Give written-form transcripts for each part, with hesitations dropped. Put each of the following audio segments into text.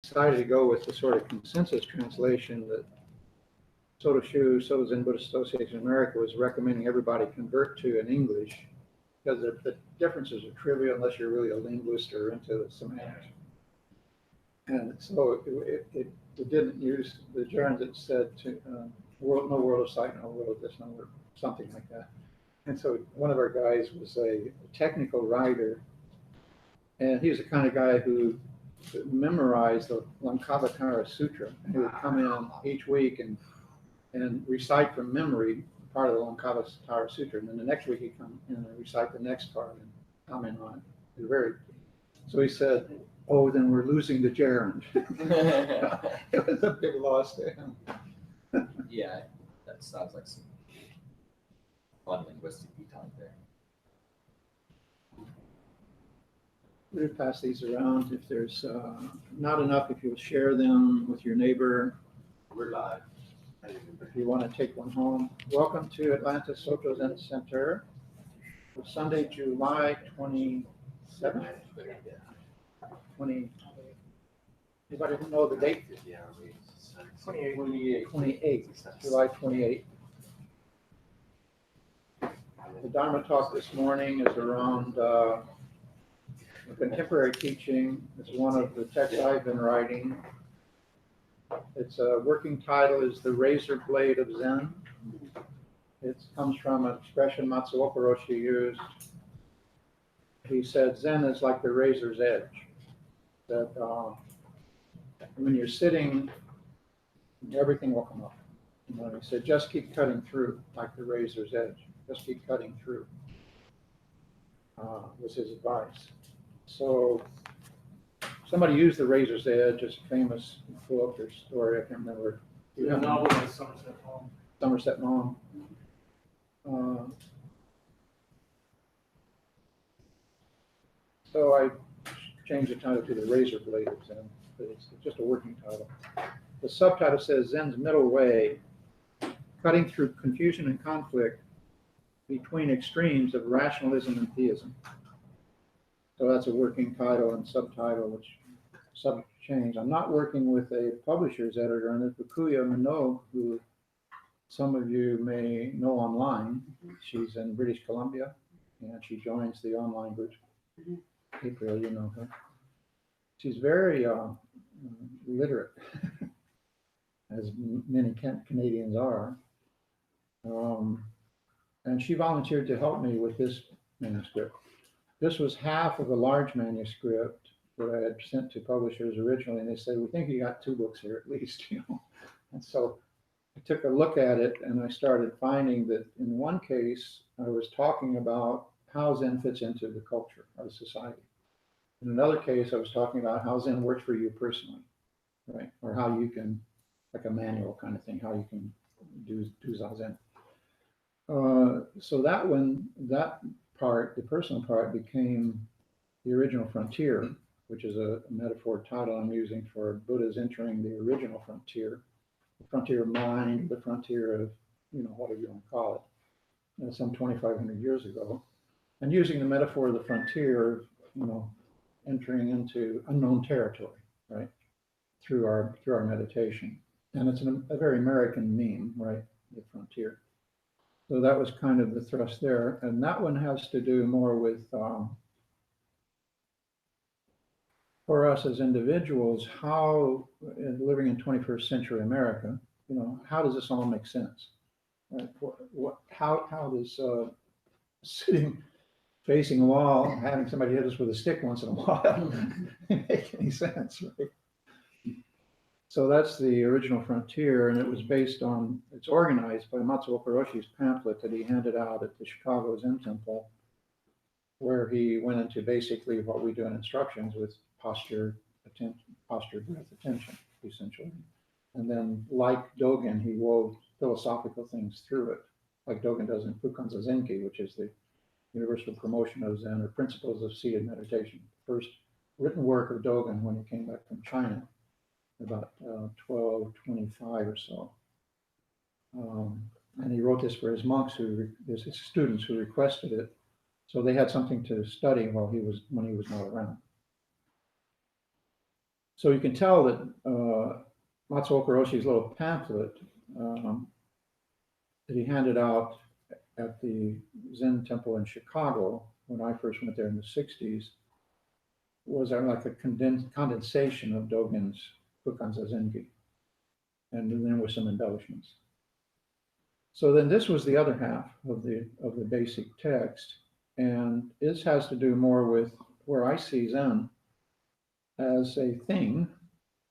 decided to go with the sort of consensus translation that Soto Zen Buddhist Association of America was recommending everybody convert to in English, because the differences are trivial unless you're really a linguist or into the semantics. And so it didn't use the gerunds. It said to no world of sight, no world of this, no world, something like that. And so one of our guys was a technical writer, and he was the kind of guy who memorized the Lankavatara Sutra. And he would come in each week and recite from memory part of the Lankavatara Sutra, and then the next week he'd come in and recite the next part and comment on it. So he said, "Oh, then we're losing the gerund." It was a big loss to him. Yeah, that sounds like some fun linguistic talk there. We'll pass these around. If there's not enough, if you'll share them with your neighbor. We're live. If you want to take one home. Welcome to Atlanta Soto Zen Center. Sunday, July 27th. 20. Anybody know the date? Yeah, 28th. July 28th. The Dharma talk this morning is around contemporary teaching. It's one of the texts I've been writing. Its working title is The Razor Blade of Zen. It comes from an expression Matsuoka Roshi used. He said, Zen is like the razor's edge. That when you're sitting, everything will come up. He said, just keep cutting through, like the razor's edge. Just keep cutting through, was his advice. So somebody used the razor's edge as a famous book or story. I can't remember. The novel by Somerset Maugham. Somerset Maugham. So I changed the title to The Razor Blade of Zen, but it's just a working title. The subtitle says Zen's Middle Way, Cutting Through Confusion and Conflict Between Extremes of Rationalism and Theism. So that's a working title and subtitle, which subject change. I'm not working with a publisher's editor on it, Fukuya Minogue, who some of you may know online. She's in British Columbia, and she joins the online group. April, you know her. She's very literate, as many Canadians are. And she volunteered to help me with this manuscript. This was half of a large manuscript that I had sent to publishers originally, and they said, we think you got 2 books here at least, And so I took a look at it, and I started finding that in one case, I was talking about how Zen fits into the culture of society. In another case, I was talking about how Zen works for you personally, right? Or how you can, like a manual kind of thing, how you can do Zazen. So that part, the personal part, became the original frontier, which is a metaphor title I'm using for Buddha's entering the original frontier, the frontier of mind, the frontier of, whatever you want to call it, some 2,500 years ago, and using the metaphor of the frontier, entering into unknown territory, right, through our meditation. And it's a very American meme, right, the frontier. So that was kind of the thrust there. And that one has to do more with, for us as individuals, how, living in 21st century America, how does this all make sense? Right? How does sitting facing a wall, having somebody hit us with a stick once in a while make any sense, right? So that's the original frontier, and it was it's organized by Matsuoka Roshi's pamphlet that he handed out at the Chicago Zen Temple, where he went into basically what we do in instructions with posture, breath, attention, essentially. And then, like Dogen, he wove philosophical things through it, like Dogen does in Fukan Zazenki, which is the Universal Promotion of Zen, or Principles of Seated Meditation, first written work of Dogen when he came back from China, about 1225 or so. And he wrote this for his monks, his students who requested it, so they had something to study when he was not around. So you can tell that Matsuoka Roshi's little pamphlet that he handed out at the Zen temple in Chicago when I first went there in the 60s was like a condensation of Dogen's Fukan Zazengi, and then with some embellishments. So then this was the other half of the basic text, and this has to do more with where I see Zen as a thing,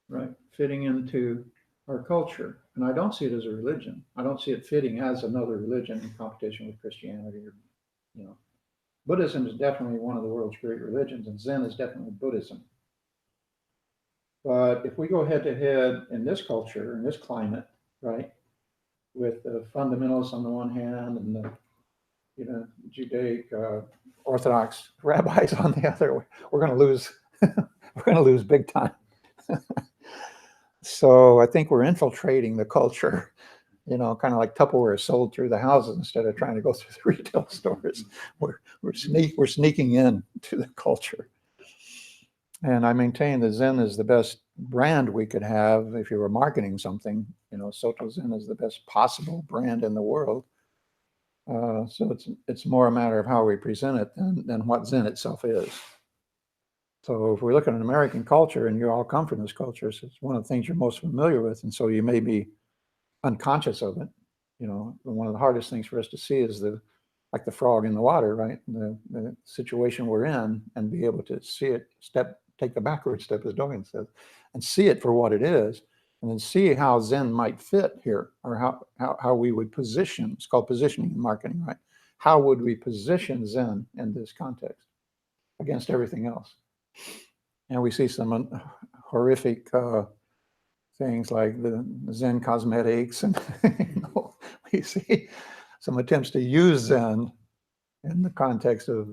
right, fitting into our culture. And I don't see it as a religion. I don't see it fitting as another religion in competition with Christianity or, you know. Buddhism is definitely one of the world's great religions, and Zen is definitely Buddhism. But if we go head to head in this culture, in this climate, right, with the fundamentalists on the one hand and the, you know, Judaic Orthodox rabbis on the other, we're going to lose. We're going to lose big time. So I think we're infiltrating the culture, you know, kind of like Tupperware is sold through the houses instead of trying to go through the retail stores. We're sneaking in to the culture. And I maintain that Zen is the best brand we could have if you were marketing something. You know, Soto Zen is the best possible brand in the world. So it's more a matter of how we present it than what Zen itself is. So if we look at an American culture, and you all come from this culture, so it's one of the things you're most familiar with, and so you may be unconscious of it. You know, one of the hardest things for us to see is like the frog in the water, right? The situation we're in, and be able to see it, take the backward step, as Dogen says, and see it for what it is, and then see how Zen might fit here, or how we would position. It's called positioning in marketing, right? How would we position Zen in this context against everything else? And we see some horrific things like the Zen cosmetics, and you know, we see some attempts to use Zen in the context of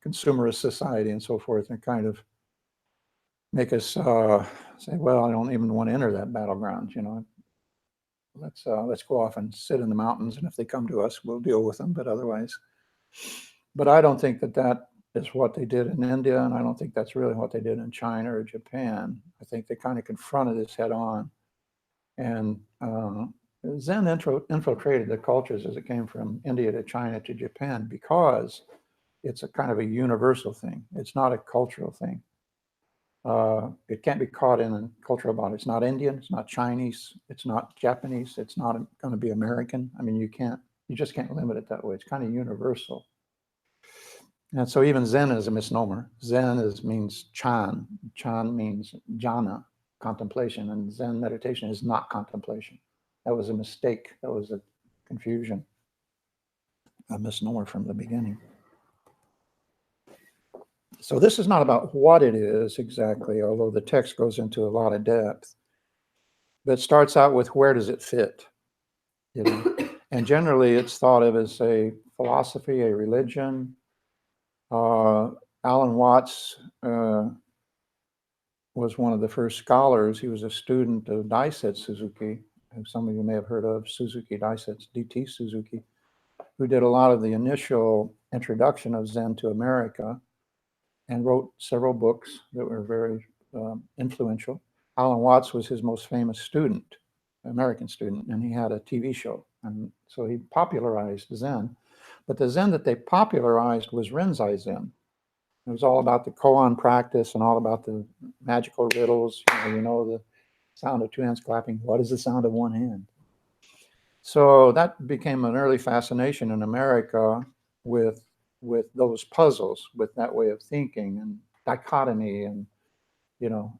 consumerist society and so forth, and kind of make us say, well, I don't even want to enter that battleground. You know, let's go off and sit in the mountains, and if they come to us, we'll deal with them. But otherwise, but I don't think that is what they did in India, and I don't think that's really what they did in China or Japan. I think they kind of confronted this head on, and Zen infiltrated the cultures as it came from India to China to Japan, because it's a kind of a universal thing. It's not a cultural thing. It can't be caught in a cultural bond. It's not Indian, it's not Chinese, it's not Japanese, it's not going to be American. I mean, you just can't limit it that way. It's kind of universal. And so even Zen is a misnomer. Zen means Chan. Chan means jhana, contemplation, and Zen meditation is not contemplation. That was a mistake. That was a confusion, a misnomer from the beginning. So this is not about what it is exactly, although the text goes into a lot of depth. But it starts out with, where does it fit? You know? And generally it's thought of as a philosophy, a religion. Alan Watts was one of the first scholars. He was a student of Daisetsu Suzuki, who some of you may have heard of, Suzuki Daisetsu, DT Suzuki, who did a lot of the initial introduction of Zen to America and wrote several books that were very influential. Alan Watts was his most famous student, American student, and he had a TV show. And so he popularized Zen. But the Zen that they popularized was Rinzai Zen. It was all about the koan practice and all about the magical riddles. You know the sound of two hands clapping. What is the sound of one hand? So that became an early fascination in America with those puzzles, with that way of thinking and dichotomy. And, you know,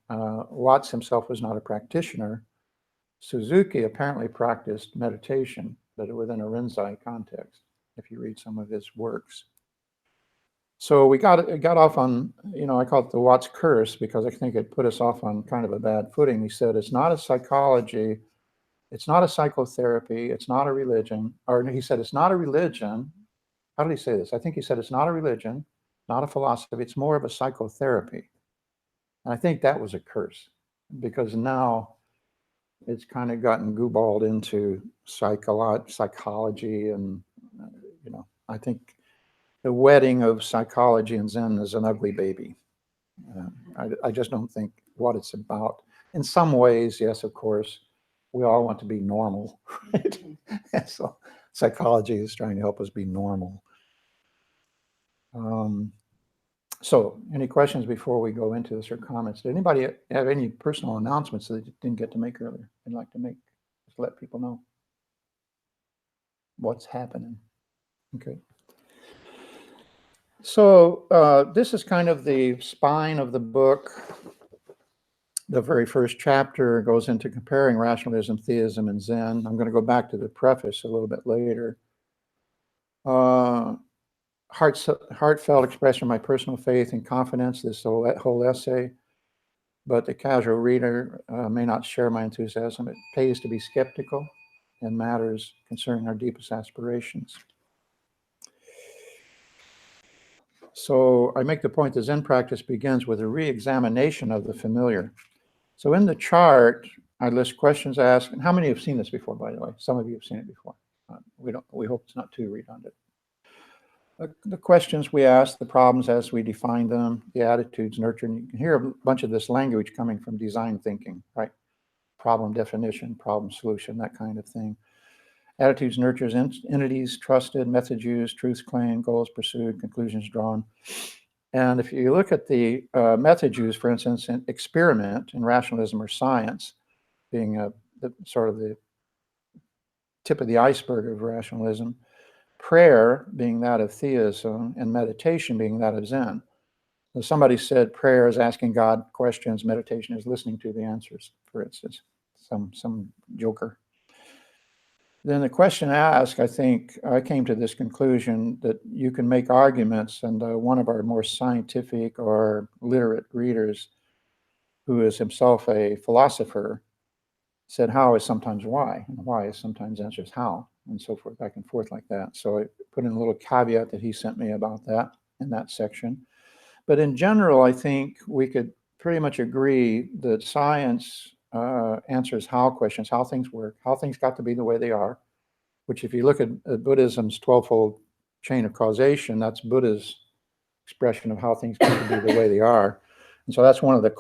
Watts himself was not a practitioner. Suzuki apparently practiced meditation, but within a Rinzai context, if you read some of his works. So we got off on, you know, I call it the Watts curse, because I think it put us off on kind of a bad footing. He said, it's not a psychology, it's not a psychotherapy, it's not a religion, or he said, it's not a religion. How did he say this? I think he said, it's not a religion, not a philosophy, it's more of a psychotherapy. And I think that was a curse, because now it's kind of gotten gooballed into psychology, and, you know, I think the wedding of psychology and Zen is an ugly baby. I just don't think what it's about. In some ways, yes, of course, we all want to be normal, right? So psychology is trying to help us be normal. So any questions before we go into this or comments? Did anybody have any personal announcements that they didn't get to make earlier? They'd like to make, just let people know what's happening. Okay. So this is kind of the spine of the book. The very first chapter goes into comparing rationalism, theism, and Zen. I'm going to go back to the preface a little bit later. Heartfelt expression of my personal faith and confidence, this whole essay, but the casual reader may not share my enthusiasm. It pays to be skeptical in matters concerning our deepest aspirations. So I make the point that Zen practice begins with a re-examination of the familiar. So in the chart, I list questions asked. And how many have seen this before, by the way? Some of you have seen it before. We hope it's not too redundant. The questions we ask, the problems as we define them, the attitudes nurtured. You can hear a bunch of this language coming from design thinking, right? Problem definition, problem solution, that kind of thing. Attitudes nurtures entities trusted, methods used, truths claimed, goals pursued, conclusions drawn. And if you look at the methods used, for instance, in experiment in rationalism or science, being sort of the tip of the iceberg of rationalism, prayer being that of theism, and meditation being that of Zen. So somebody said prayer is asking God questions, meditation is listening to the answers, for instance, some joker. Then the question asked, I think I came to this conclusion that you can make arguments, and one of our more scientific or literate readers, who is himself a philosopher, said how is sometimes why, and why is sometimes answers how, and so forth, back and forth like that. So I put in a little caveat that he sent me about that in that section. But in general, I think we could pretty much agree that science answers how questions, how things work, how things got to be the way they are, which if you look at Buddhism's 12-fold chain of causation, that's Buddha's expression of how things got to be the way they are. And so that's one of the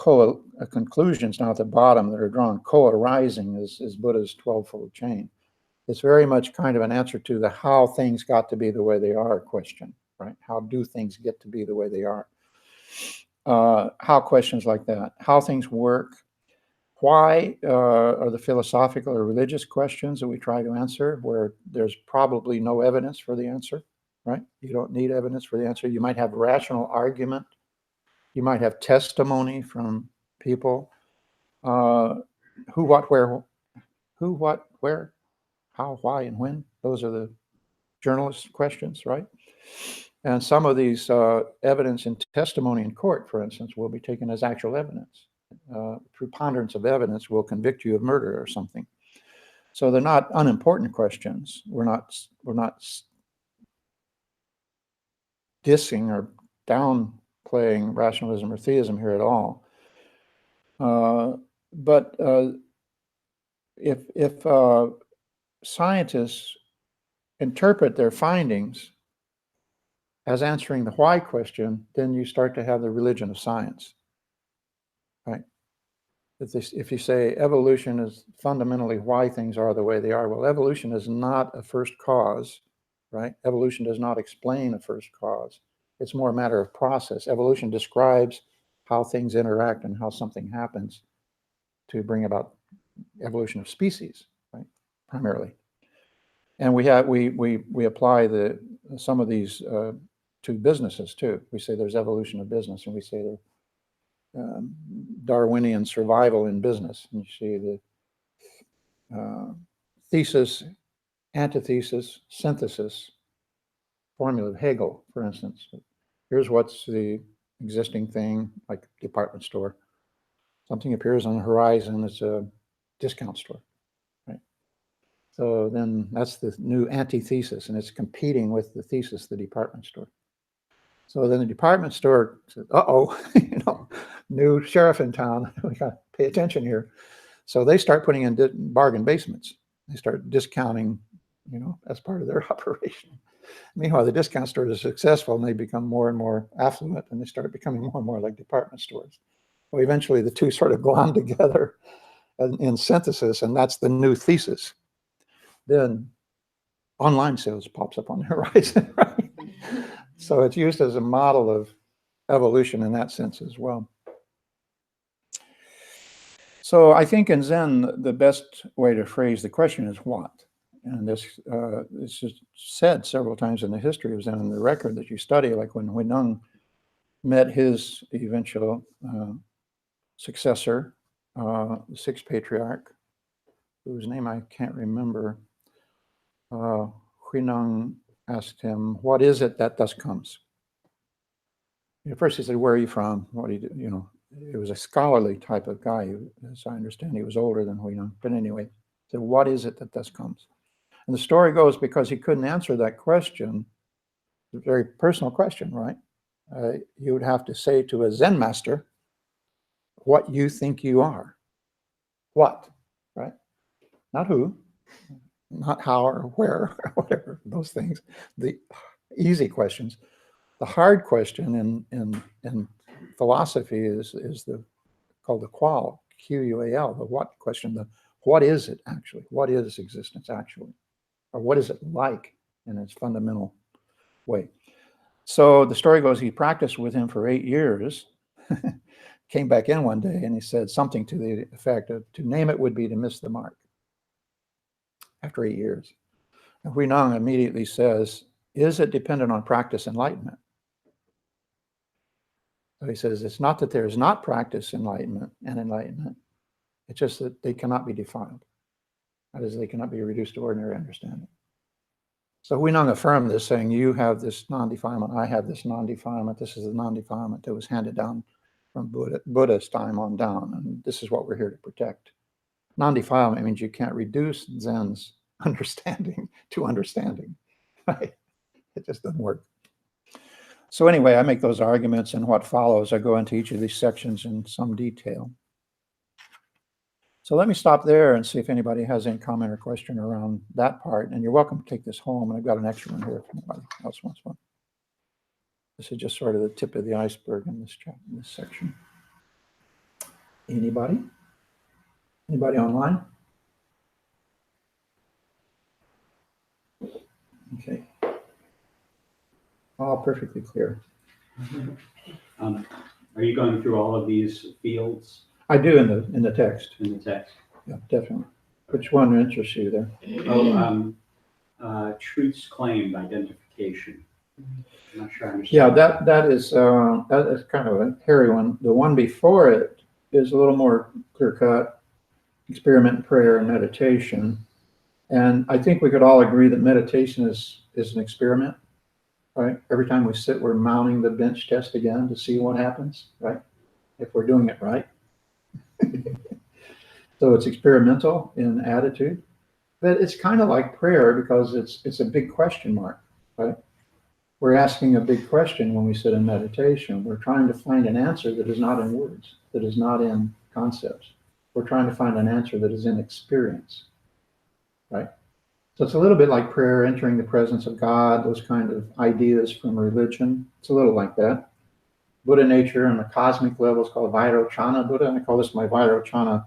conclusions now at the bottom that are drawn. Co-arising is Buddha's 12-fold chain. It's very much kind of an answer to the how things got to be the way they are question, right? How do things get to be the way they are? How questions like that, how things work, why are the philosophical or religious questions that we try to answer where there's probably no evidence for the answer, right? You don't need evidence for the answer. You might have rational argument. You might have testimony from people. Who, what, where, how, why, and when. Those are the journalist questions, right? And some of these evidence and testimony in court, for instance, will be taken as actual evidence. Preponderance of evidence will convict you of murder or something. So they're not unimportant questions. We're not dissing or downplaying rationalism or theism here at all. But if scientists interpret their findings as answering the why question, then you start to have the religion of science, right? If you say evolution is fundamentally why things are the way they are, well, evolution is not a first cause, right? Evolution does not explain a first cause. It's more a matter of process. Evolution describes how things interact and how something happens to bring about evolution of species, right? Primarily. And we apply some of these to businesses too. We say there's evolution of business, and we say there's Darwinian survival in business. And you see the thesis, antithesis, synthesis formula of Hegel, for instance. Here's what's the existing thing, like department store. Something appears on the horizon, it's a discount store, right? So then that's the new antithesis, and it's competing with the thesis, the department store. So then the department store says, uh-oh, new sheriff in town, we got to pay attention here. So they start putting in bargain basements. They start discounting, as part of their operation. Meanwhile, the discount stores are successful, and they become more and more affluent, and they start becoming more and more like department stores. So eventually the two sort of glom together in synthesis, and that's the new thesis. Then online sales pops up on the horizon, right? So it's used as a model of evolution in that sense as well. So I think in Zen, the best way to phrase the question is what? And this is said several times in the history of Zen, in the record that you study, like when Huineng met his eventual successor, the sixth patriarch, whose name I can't remember. Huineng asked him, "What is it that thus comes?" At first he said, "Where are you from? What do you do?" You know, it was a scholarly type of guy. As I understand, he was older than Huineng. But anyway, he said, "What is it that thus comes?" And the story goes, because he couldn't answer that question, it's a very personal question, right? You would have to say to a Zen master, what you think you are. What, right? Not who, not how or where, or whatever, those things. The easy questions. The hard question in philosophy is called the qual, Q-U-A-L, the what question, the what is it actually? What is existence actually? Or what is it like in its fundamental way? So the story goes, he practiced with him for 8 years, came back in one day and he said something to the effect of, to name it would be to miss the mark. After 8 years. And Huineng immediately says, is it dependent on practice enlightenment? So he says, it's not that there is not practice enlightenment, it's just that they cannot be defiled. That is, they cannot be reduced to ordinary understanding. So Huineng affirmed this, saying, you have this non-defilement, I have this non-defilement, this is the non-defilement that was handed down from Buddha's time on down, and this is what we're here to protect. Non-defilement means you can't reduce Zen's understanding to understanding, right? It just doesn't work. So anyway, I make those arguments, and what follows, I go into each of these sections in some detail. So let me stop there and see if anybody has any comment or question around that part. And you're welcome to take this home. And I've got an extra one here if anybody else wants one. This is just sort of the tip of the iceberg in this chapter, in this section. Anybody? Anybody online? Okay. All perfectly clear. Are you going through all of these fields I do in the text. in the text? Yeah, definitely. Which one interests you there? Truths claimed identification. I'm not sure I understand. Yeah, that is kind of a hairy one. The one before it is a little more clear-cut, experiment, prayer, and meditation. And I think we could all agree that meditation is an experiment, right? Every time we sit, we're mounting the bench test again to see what happens, right? If we're doing it right. So it's experimental in attitude, but it's kind of like prayer because it's a big question mark, right? We're asking a big question when we sit in meditation. We're trying to find an answer that is not in words, that is not in concepts. We're trying to find an answer that is in experience, right? So it's a little bit like prayer, entering the presence of God, those kind of ideas from religion. It's a little like that. Buddha nature on a cosmic level is called Vairochana Buddha. I call this my Vairochana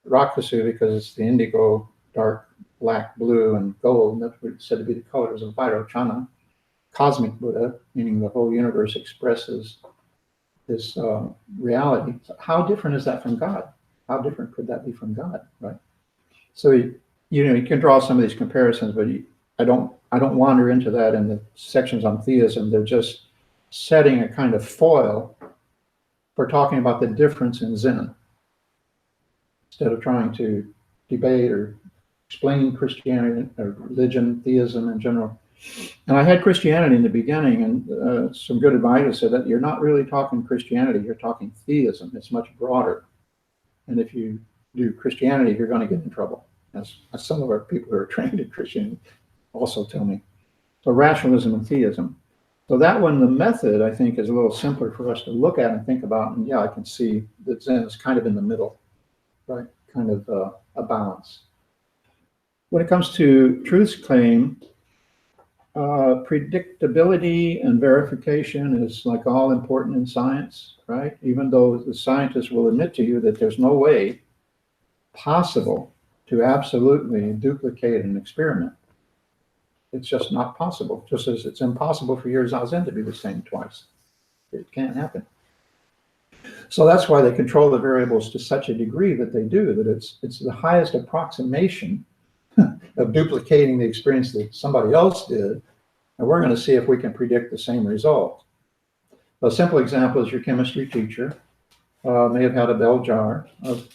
Rakusu because it's the indigo, dark, black, blue, and gold. That's what it's said to be the colors of Vairochana. Cosmic Buddha, meaning the whole universe expresses this reality. So how different is that from God? How different could that be from God, right? So you can draw some of these comparisons, but I don't wander into that in the sections on theism. They're just setting a kind of foil for talking about the difference in Zen, instead of trying to debate or explain Christianity or religion, theism in general. And I had Christianity in the beginning, and some good advisors said that you're not really talking Christianity, you're talking theism. It's much broader. And if you do Christianity, you're going to get in trouble, as some of our people who are trained in Christianity also tell me. So rationalism and theism. So that one, the method, I think, is a little simpler for us to look at and think about. And yeah, I can see that Zen is kind of in the middle, right? Kind of a balance. When it comes to truth's claim, predictability and verification is like all important in science, right? Even though the scientists will admit to you that there's no way possible to absolutely duplicate an experiment. It's just not possible, just as it's impossible for your zazen to be the same twice. It can't happen. So that's why they control the variables to such a degree that they do, that it's the highest approximation of duplicating the experience that somebody else did, and we're going to see if we can predict the same result. A simple example is your chemistry teacher may have had a bell jar of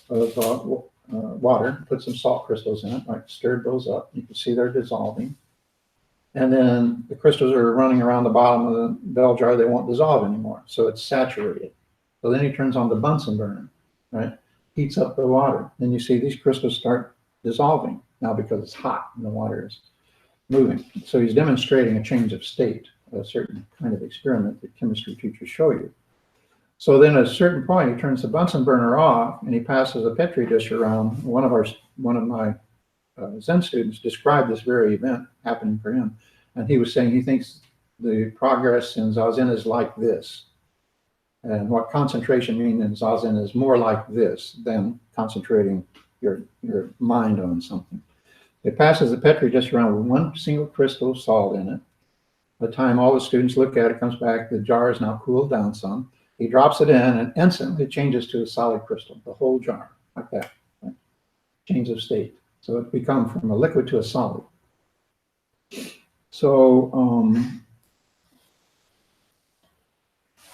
water, put some salt crystals in it, like stirred those up. You can see they're dissolving. And then the crystals are running around the bottom of the bell jar. They won't dissolve anymore, so it's saturated. So then he turns on the Bunsen burner, right? Heats up the water. Then you see these crystals start dissolving now because it's hot and the water is moving. So he's demonstrating a change of state, a certain kind of experiment that chemistry teachers show you. So then at a certain point, he turns the Bunsen burner off and he passes a Petri dish around. One of my Zen students described this very event happening for him. And he was saying he thinks the progress in Zazen is like this. And what concentration means in Zazen is more like this than concentrating your mind on something. It passes the Petri dish around with one single crystal of salt in it. By the time all the students look at it, comes back, the jar is now cooled down some. He drops it in and instantly it changes to a solid crystal, the whole jar, like that. Right? Change of state. So it becomes from a liquid to a solid. So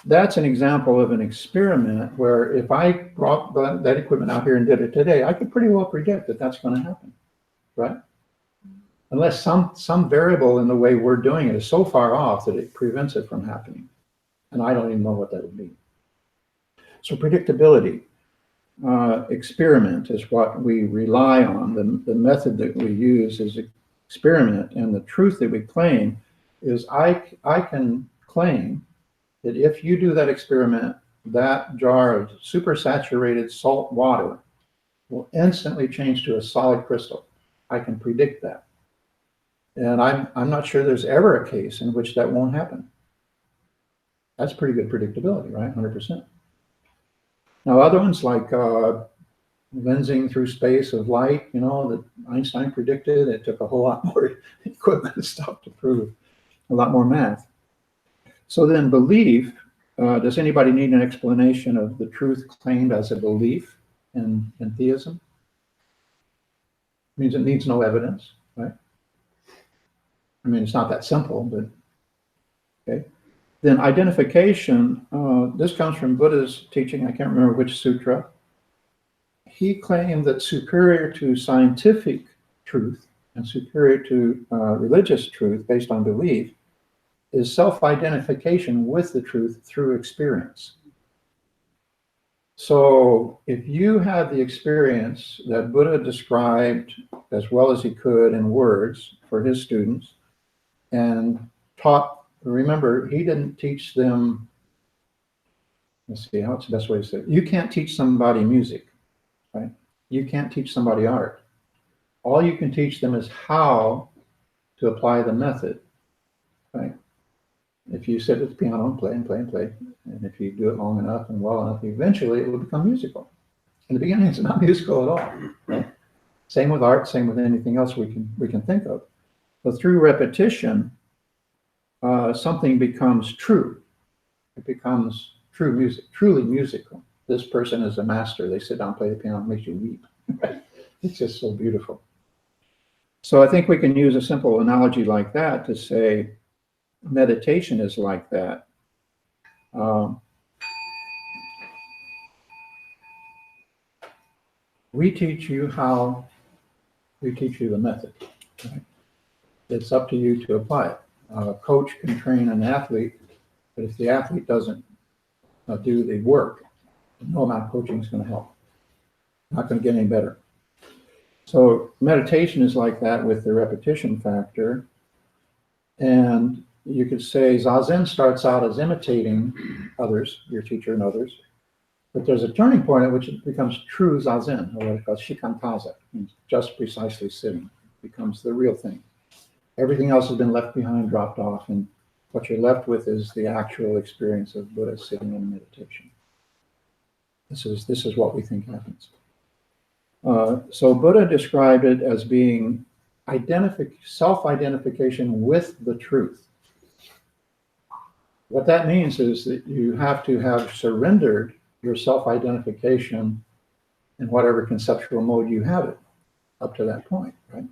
that's an example of an experiment where if I brought that equipment out here and did it today, I could pretty well predict that that's going to happen, right? Unless some variable in the way we're doing it is so far off that it prevents it from happening. And I don't even know what that would be. So predictability, experiment is what we rely on. The method that we use is experiment, and the truth that we claim is I can claim that if you do that experiment, that jar of supersaturated salt water will instantly change to a solid crystal. I can predict that. And I'm not sure there's ever a case in which that won't happen. That's pretty good predictability, right? 100%. Now, other ones like lensing through space of light, you know, that Einstein predicted, it took a whole lot more equipment and stuff to prove, a lot more math. So then belief, does anybody need an explanation of the truth claimed as a belief in theism? It means it needs no evidence, right? I mean, it's not that simple, but okay. Then identification, this comes from Buddha's teaching, I can't remember which sutra. He claimed that superior to scientific truth and superior to religious truth based on belief is self-identification with the truth through experience. So if you have the experience that Buddha described as well as he could in words for his students and taught, remember, he didn't teach them, let's see, what's the best way to say it? You can't teach somebody music, right? You can't teach somebody art. All you can teach them is how to apply the method, right? If you sit at the piano and play and play and play, and if you do it long enough and well enough, eventually it will become musical. In the beginning, it's not musical at all, right? Same with art, same with anything else we can think of. But through repetition, something becomes true. It becomes true music, truly musical. This person is a master. They sit down, play the piano, it makes you weep. Right? It's just so beautiful. So I think we can use a simple analogy like that to say meditation is like that. We teach you how, we teach you the method. Right? It's up to you to apply it. A coach can train an athlete, but if the athlete doesn't do the work, no amount of coaching is going to help. Not going to get any better. So meditation is like that with the repetition factor. And you could say Zazen starts out as imitating others, your teacher and others, but there's a turning point at which it becomes true Zazen, or what it calls shikantaza, means just precisely sitting. It becomes the real thing. Everything else has been left behind, dropped off, and what you're left with is the actual experience of Buddha sitting in meditation. This is what we think happens. So Buddha described it as being self-identification with the truth. What that means is that you have to have surrendered your self-identification in whatever conceptual mode you have it up to that point, right?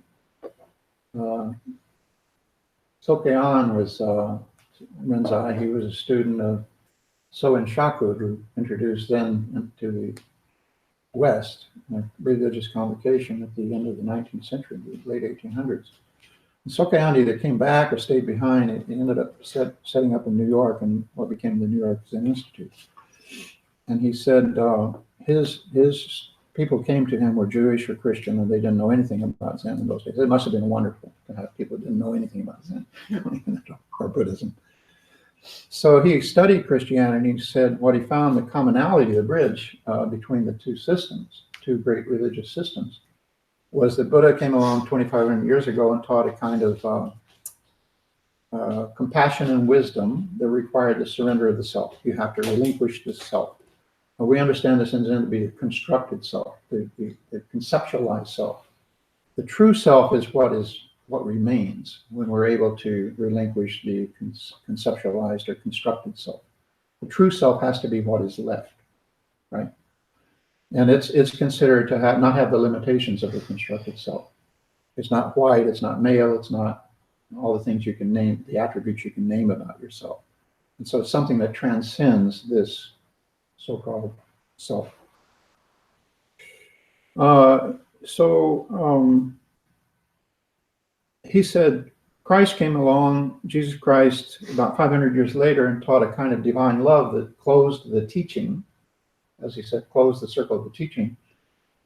Sokean was Renzai. He was a student of Soen Shaku, who introduced Zen to the West, a religious convocation at the end of the 19th century, the late 1800s. And Sokean either came back or stayed behind. He ended up setting up in New York and what became the New York Zen Institute. And he said his people came to him were Jewish or Christian, and they didn't know anything about Zen in those days. It must have been wonderful to have people who didn't know anything about Zen or Buddhism. So he studied Christianity, and he said what he found, the commonality, the bridge between the two systems, two great religious systems, was that Buddha came along 2,500 years ago and taught a kind of compassion and wisdom that required the surrender of the self. You have to relinquish the self. Well, we understand this in Zen to be the constructed self, the conceptualized self. The true self is what remains when we're able to relinquish the conceptualized or constructed self. The true self has to be what is left, right? And it's considered to not have the limitations of the constructed self. It's not white, it's not male, it's not all the things you can name, the attributes you can name about yourself. And so it's something that transcends this so-called self. He said Christ came along, Jesus Christ, about 500 years later, and taught a kind of divine love that closed the teaching, as he said, closed the circle of the teaching,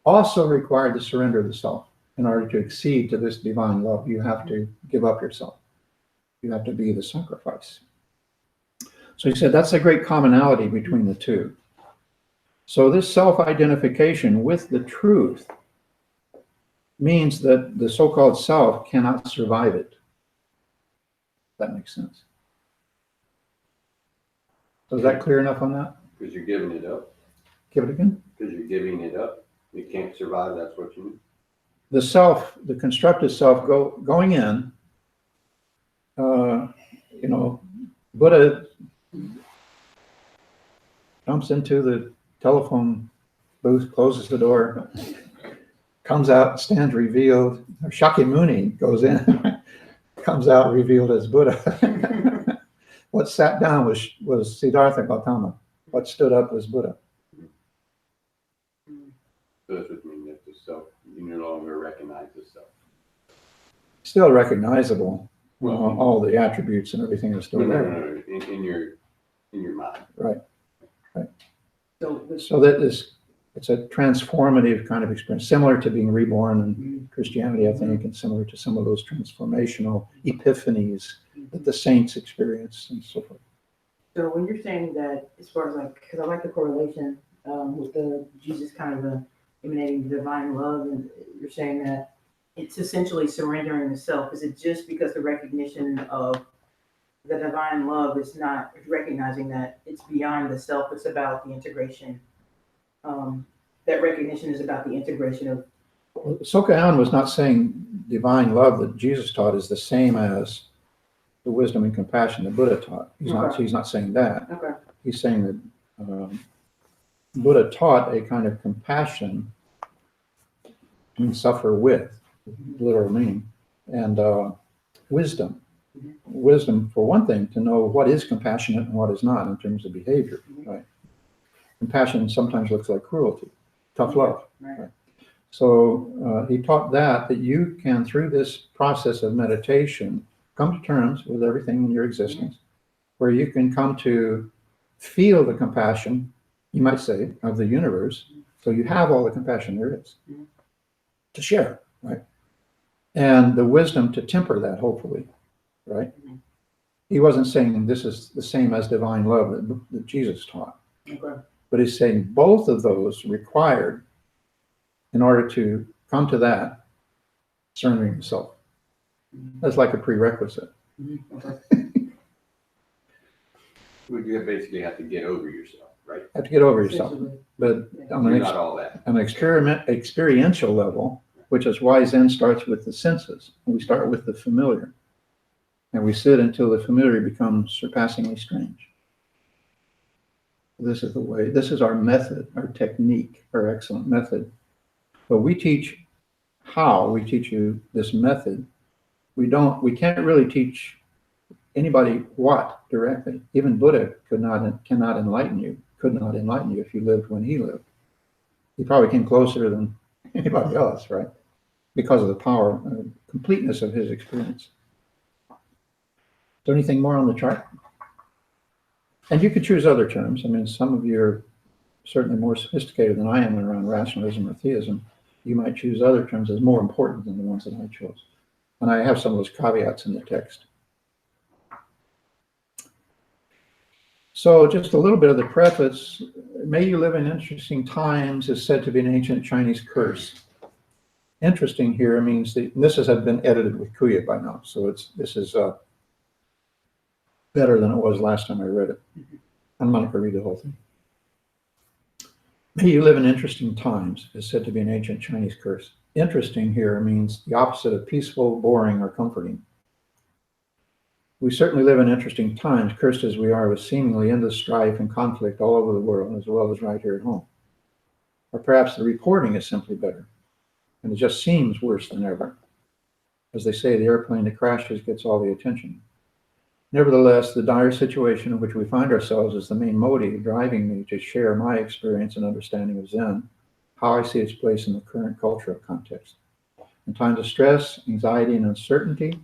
also required the surrender of the self. In order to accede to this divine love, you have to give up yourself. You have to be the sacrifice. So he said that's a great commonality between the two. So this self-identification with the truth means that the so-called self cannot survive it. That makes sense. So is that clear enough on that? Because you're giving it up. Give it again. Because you're giving it up. You can't survive, that's what you mean. The self, the constructed self going in, Buddha jumps into the telephone booth, closes the door, comes out, stands revealed. Shakyamuni goes in, comes out revealed as Buddha. What sat down was Siddhartha Gautama. What stood up was Buddha. So that's what you mean, that the self, you no longer recognize the self. Still recognizable. Well, All the attributes and everything is still there. No. In your mind. Right. So So that it's a transformative kind of experience, similar to being reborn in Christianity, I think, and similar to some of those transformational epiphanies that the saints experience and so forth. So when you're saying that, as far as like, because I like the correlation with the Jesus kind of emanating divine love, and you're saying that it's essentially surrendering the self. Is it just because the recognition of the divine love is not recognizing that it's beyond the self? It's about the integration. That recognition is about the integration of. Soka was not saying divine love that Jesus taught is the same as the wisdom and compassion that Buddha taught. He's not saying that. Okay. He's saying that Buddha taught a kind of compassion, suffer with, literal meaning, and wisdom. Wisdom, for one thing, to know what is compassionate and what is not in terms of behavior. Right? Compassion sometimes looks like cruelty, tough love. Right. So he taught that you can, through this process of meditation, come to terms with everything in your existence, where you can come to feel the compassion, you might say, of the universe. So you have all the compassion there is to share, right? And the wisdom to temper that, hopefully, right? He wasn't saying this is the same as divine love that Jesus taught. Okay. But he's saying both of those required in order to come to that, surrendering the self. That's like a prerequisite. Well, you basically have to get over yourself, right? Have to get over yourself. Essentially. But on You're an not all that. experiential level, which is why Zen starts with the senses. We start with the familiar. And we sit until the familiar becomes surpassingly strange. This is the way, this is our method, our technique, our excellent method. But we teach how, we teach you this method. We can't really teach anybody what directly. Even Buddha could not enlighten you if you lived when he lived. He probably came closer than anybody else, right? Because of the power and completeness of his experience. Is there anything more on the chart? And you could choose other terms. I mean, some of you are certainly more sophisticated than I am around rationalism or theism. You might choose other terms as more important than the ones that I chose. And I have some of those caveats in the text. So just a little bit of the preface. May you live in interesting times is said to be an ancient Chinese curse. Interesting here means that this has been edited with Kuya by now. So this is better than it was last time I read it. I'm not going to read the whole thing. May you live in interesting times is said to be an ancient Chinese curse. Interesting here means the opposite of peaceful, boring, or comforting. We certainly live in interesting times, cursed as we are with seemingly endless strife and conflict all over the world, as well as right here at home. Or perhaps the reporting is simply better, and it just seems worse than ever. As they say, the airplane that crashes gets all the attention. Nevertheless, the dire situation in which we find ourselves is the main motive driving me to share my experience and understanding of Zen, how I see its place in the current cultural context. In times of stress, anxiety, and uncertainty,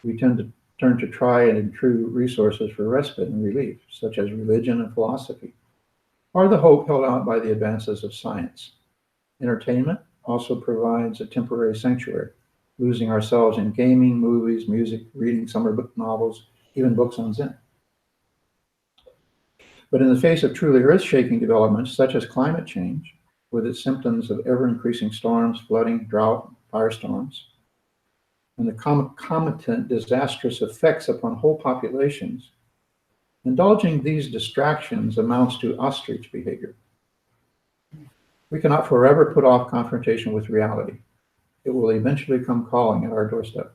we tend to turn to tried and true resources for respite and relief, such as religion and philosophy, or the hope held out by the advances of science. Entertainment also provides a temporary sanctuary, losing ourselves in gaming, movies, music, reading summer book novels, even books on Zen. But in the face of truly earth-shaking developments, such as climate change, with its symptoms of ever-increasing storms, flooding, drought, firestorms, and the concomitant disastrous effects upon whole populations, indulging these distractions amounts to ostrich behavior. We cannot forever put off confrontation with reality. It will eventually come calling at our doorstep.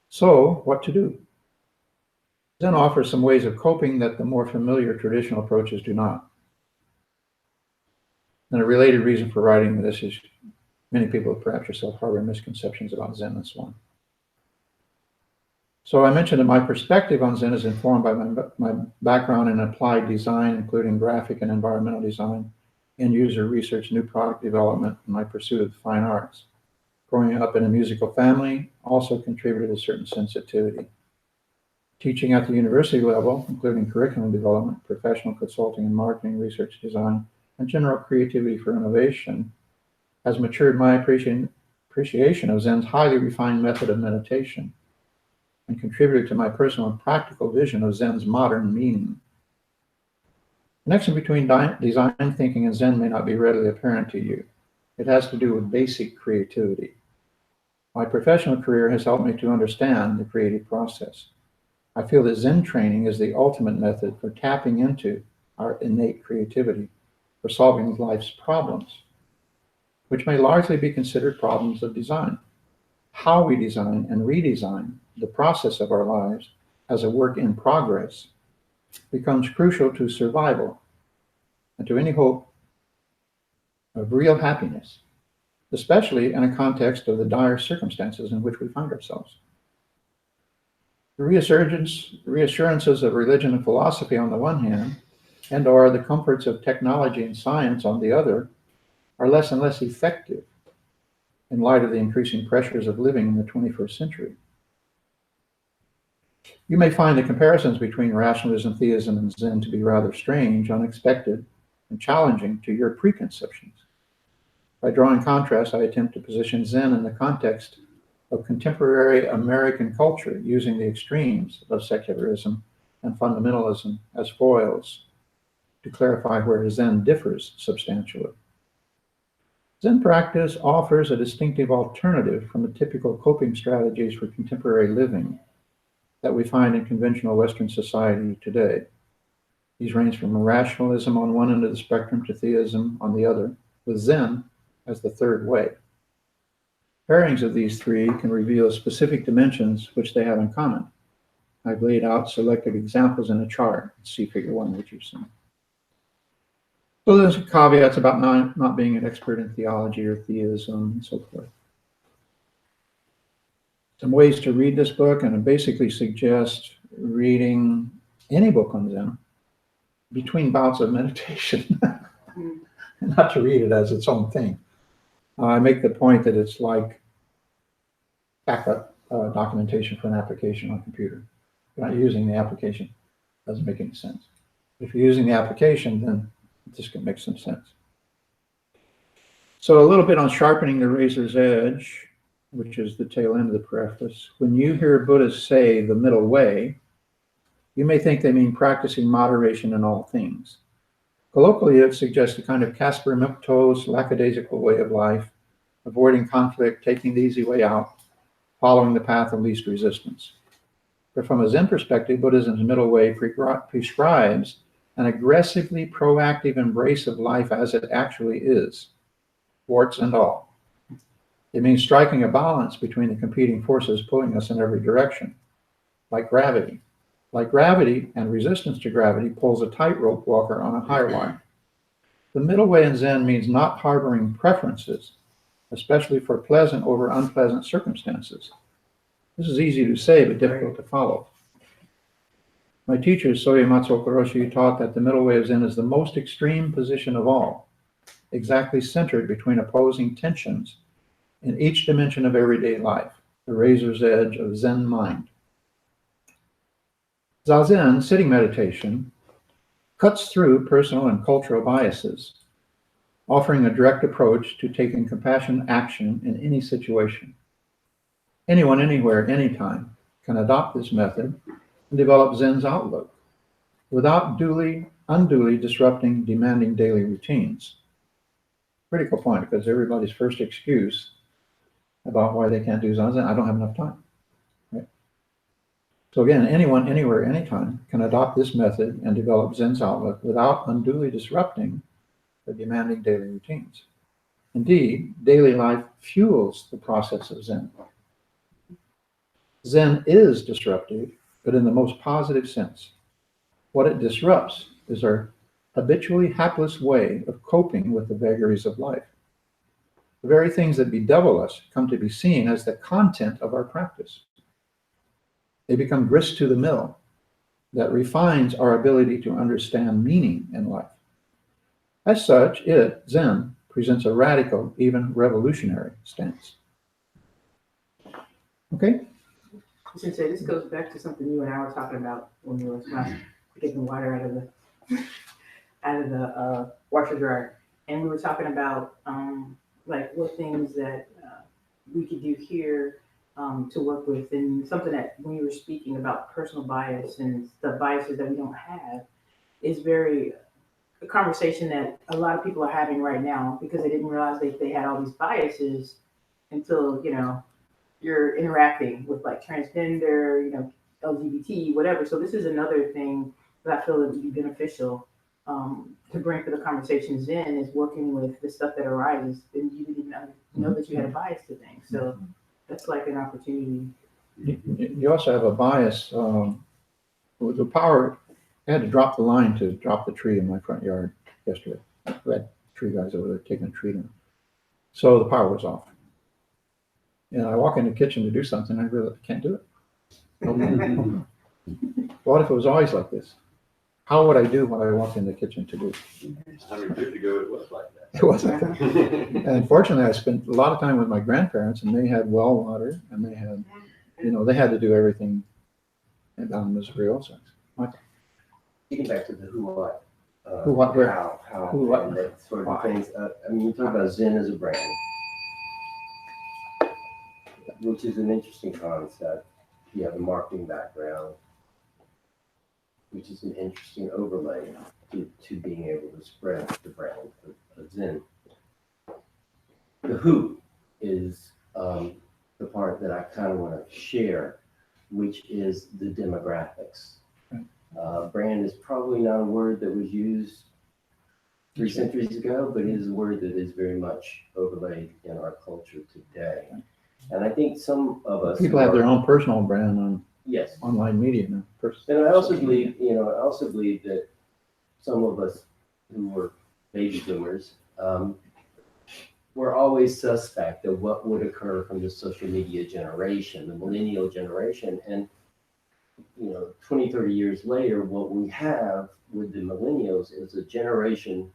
So, what to do? Zen offers some ways of coping that the more familiar traditional approaches do not. And a related reason for writing this is many people, perhaps yourself, harbor misconceptions about Zen and so on. So I mentioned that my perspective on Zen is informed by my background in applied design, including graphic and environmental design, end-user research, new product development, and my pursuit of the fine arts. Growing up in a musical family also contributed a certain sensitivity. Teaching at the university level, including curriculum development, professional consulting and marketing, research design, and general creativity for innovation, has matured my appreciation of Zen's highly refined method of meditation and contributed to my personal and practical vision of Zen's modern meaning. The connection between design thinking and Zen may not be readily apparent to you. It has to do with basic creativity. My professional career has helped me to understand the creative process. I feel that Zen training is the ultimate method for tapping into our innate creativity for solving life's problems, which may largely be considered problems of design. How we design and redesign the process of our lives as a work in progress becomes crucial to survival and to any hope of real happiness, especially in a context of the dire circumstances in which we find ourselves. The reassurances of religion and philosophy on the one hand, and/or the comforts of technology and science on the other, are less and less effective in light of the increasing pressures of living in the 21st century. You may find the comparisons between rationalism, theism, and Zen to be rather strange, unexpected, and challenging to your preconceptions. By drawing contrast, I attempt to position Zen in the context of contemporary American culture, using the extremes of secularism and fundamentalism as foils to clarify where Zen differs substantially. Zen practice offers a distinctive alternative from the typical coping strategies for contemporary living that we find in conventional Western society today. These range from rationalism on one end of the spectrum to theism on the other, with Zen as the third way. Pairings of these three can reveal specific dimensions which they have in common. I've laid out selected examples in a chart. See figure 1, which you've seen. So there's caveats about not being an expert in theology or theism and so forth. Some ways to read this book, and I basically suggest reading any book on Zen between bouts of meditation, not to read it as its own thing. I make the point that it's like backup documentation for an application on a computer. You're not using the application, it doesn't make any sense. If you're using the application, then this can make some sense. So a little bit on sharpening the razor's edge, which is the tail end of the preface. When you hear Buddhists say the middle way, you may think they mean practicing moderation in all things. Colloquially, it suggests a kind of Caspar Milquetoast, lackadaisical way of life, avoiding conflict, taking the easy way out, following the path of least resistance. But from a Zen perspective, Buddhism's middle way prescribes an aggressively proactive embrace of life as it actually is, warts and all. It means striking a balance between the competing forces pulling us in every direction, like gravity. Like gravity and resistance to gravity pulls a tightrope walker on a high wire. The middle way in Zen means not harboring preferences, especially for pleasant over unpleasant circumstances. This is easy to say, but difficult to follow. My teacher, Soyematsu Okoroshi, taught that the middle way of Zen is the most extreme position of all, exactly centered between opposing tensions in each dimension of everyday life, the razor's edge of Zen mind. Zazen, sitting meditation, cuts through personal and cultural biases, offering a direct approach to taking compassionate action in any situation. Anyone, anywhere, anytime can adopt this method and develop Zen's outlook without unduly disrupting demanding daily routines. Critical point, because everybody's first excuse about why they can't do Zazen, I don't have enough time. Right? So again, anyone, anywhere, anytime can adopt this method and develop Zen's outlook without unduly disrupting the demanding daily routines. Indeed, daily life fuels the process of Zen. Zen is disruptive, but in the most positive sense. What it disrupts is our habitually hapless way of coping with the vagaries of life. The very things that bedevil us come to be seen as the content of our practice. They become grist to the mill that refines our ability to understand meaning in life. As such, Zen, presents a radical, even revolutionary stance. Okay? Sensei, this goes back to something you and I were talking about when we were getting water out of the washer dryer, and we were talking about like what things that we could do here to work with, and something that when you were speaking about personal bias and the biases that we don't have is a conversation that a lot of people are having right now because they didn't realize they had all these biases until you're interacting with like transgender, LGBT, whatever. So this is another thing that I feel that would be beneficial to bring to the conversation. Zen is working with the stuff that arises, and you didn't even know that you had a bias to things. So that's like an opportunity. You also have a bias with the power. I had to drop the line to drop the tree in my front yard yesterday. We had tree guys over there taking a tree down. So the power was off. And I walk in the kitchen to do something, I really can't do it. What if it was always like this? How would I do what I walk in the kitchen to do? 100 years ago, it was like that. It wasn't that. And fortunately, I spent a lot of time with my grandparents, and they had well water, and they had, they had to do everything down in Missouri also. Getting back to the who, what, Who, what, where? how, Who, what, and that sort of why. things. You talk about Zen as a brand, which is an interesting concept. You have a marketing background, which is an interesting overlay to being able to spread the brand of Zen. the who is the part that I kind of want to share, which is the demographics. Brand is probably not a word that was used 3 centuries ago, but it is a word that is very much overlaid in our culture today. And I think some of us People have their own personal brand on yes online media now. And I also believe, that some of us who were baby boomers were always suspect of what would occur from the social media generation, the millennial generation. And, 20, 30 years later, what we have with the millennials is a generation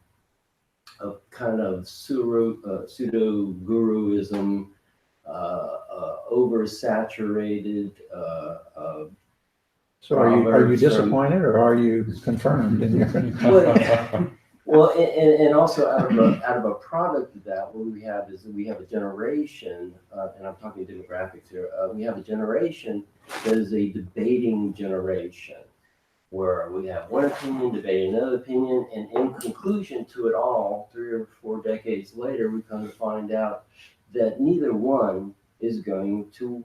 of kind of pseudo-guruism, oversaturated. So are you Proverbs disappointed or are you confirmed in your? Well, and also out of a product of that, what we have is that we have a generation, and I'm talking demographics here. We have a generation that is a debating generation, where we have one opinion debating another opinion, and in conclusion to it all, 3 or 4 decades later, we come to find out that neither one is going to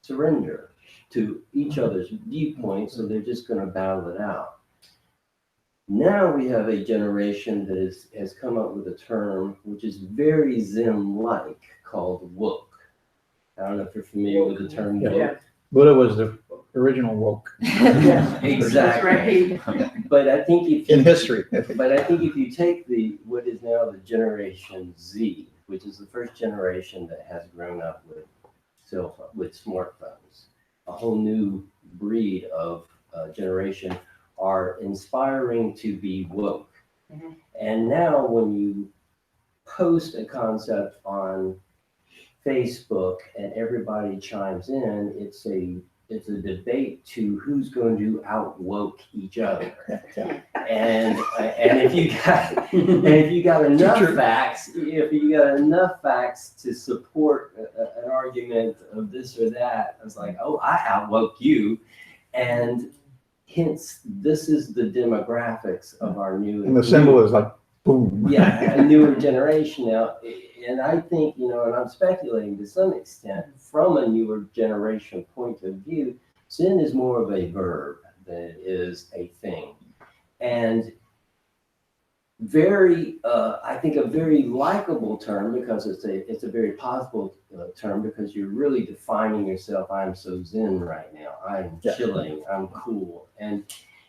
surrender to each other's viewpoints, so they're just going to battle it out. Now we have a generation that has come up with a term which is very Zen-like called woke. I don't know if you're familiar with the term woke. Yeah. Buddha was the original woke Yeah, Exactly. that's right. But I think if in history. if you take what is now the Generation Z, which is the first generation that has grown up with smartphones, a whole new breed of generation are inspiring to be woke. Mhm. And now when you post a concept on Facebook and everybody chimes in, it's a debate to who's going to out-woke each other. And if you got enough facts to support an argument of this or that, it's like, oh, I out-woke you. And hence, this is the demographics of our new. And the symbol is like boom. Yeah, a newer generation now. And I think, and I'm speculating to some extent, from a newer generation point of view, Zen is more of a verb than it is a thing. And I think a very likable term, because it's a very positive term, because you're really defining yourself. I'm so Zen right now. I'm chilling. I'm cool. And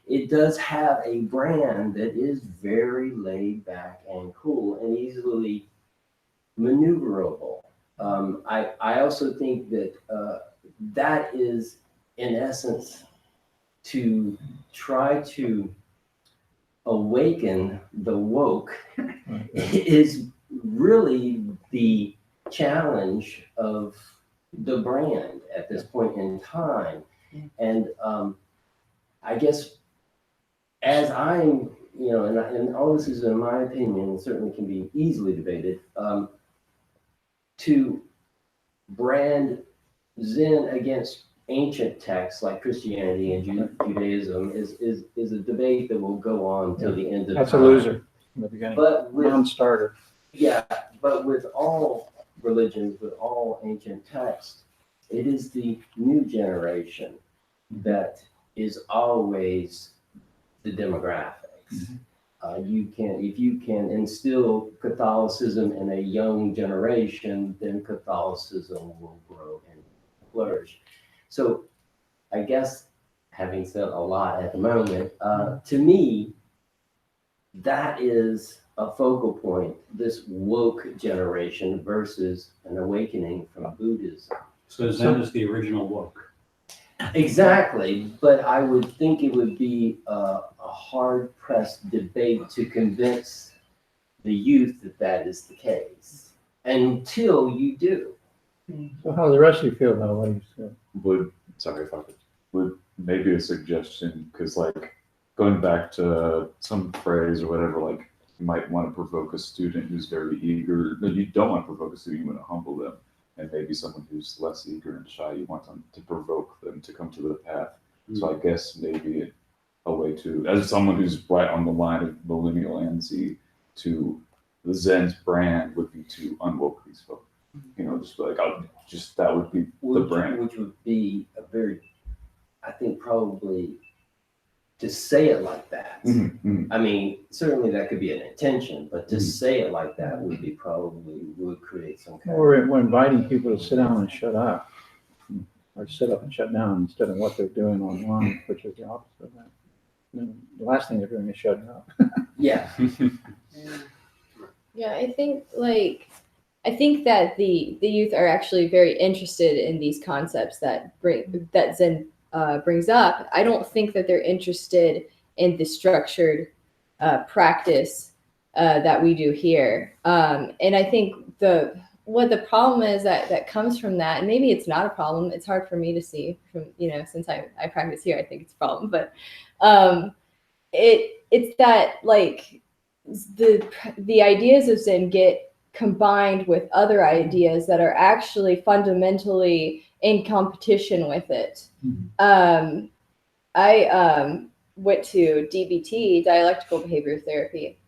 it does have a brand that is very laid back and cool and easily maneuverable. I also think that that is, in essence, to try to awaken the woke is really the challenge of the brand at this point in time. And I guess as I'm, and all this is in my opinion, and certainly can be easily debated, to brand Zen against ancient texts like Christianity and Judaism is a debate that will go on till the end of That's time. a loser in the beginning. But Non-starter. but with all religions, with all ancient texts, it is the new generation that is always the demographics. If you can instill Catholicism in a young generation, then Catholicism will grow and flourish. So I guess, having said a lot at the moment, to me, that is a focal point, this woke generation versus an awakening from Buddhism. So Zen is the original woke. Exactly, but I would think it would be a hard-pressed debate to convince the youth that that is the case, until you do. So how do the rest of you feel about what you said? Would maybe a suggestion, because like going back to some phrase or whatever, like you might want to provoke a student who's very eager. No, you don't want to provoke a student, you want to humble them. And maybe someone who's less eager and shy, you want them to provoke them to come to the path. So I guess maybe a way to, as someone who's right on the line of millennial and Z, to the Zen's brand would be to unwoke these folks. just like, that would be the brand. Which would be a very, I think probably to say it like that. Mhm. I mean, certainly that could be an intention, but to say it like that would be would create some kind of. We're inviting people to sit down and shut up, or sit up and shut down instead of what they're doing online, which is the opposite of that. And the last thing they're doing is shutting up. Yeah. Yeah, I think that the youth are actually very interested in these concepts that Zen brings up. I don't think that they're interested in the structured practice that we do here. And I think what the problem is that comes from that, and maybe it's not a problem. It's hard for me to see from, since I practice here, I think it's a problem, but it's that like the ideas of Zen get combined with other ideas that are actually fundamentally in competition with it. I went to DBT, dialectical behavior therapy,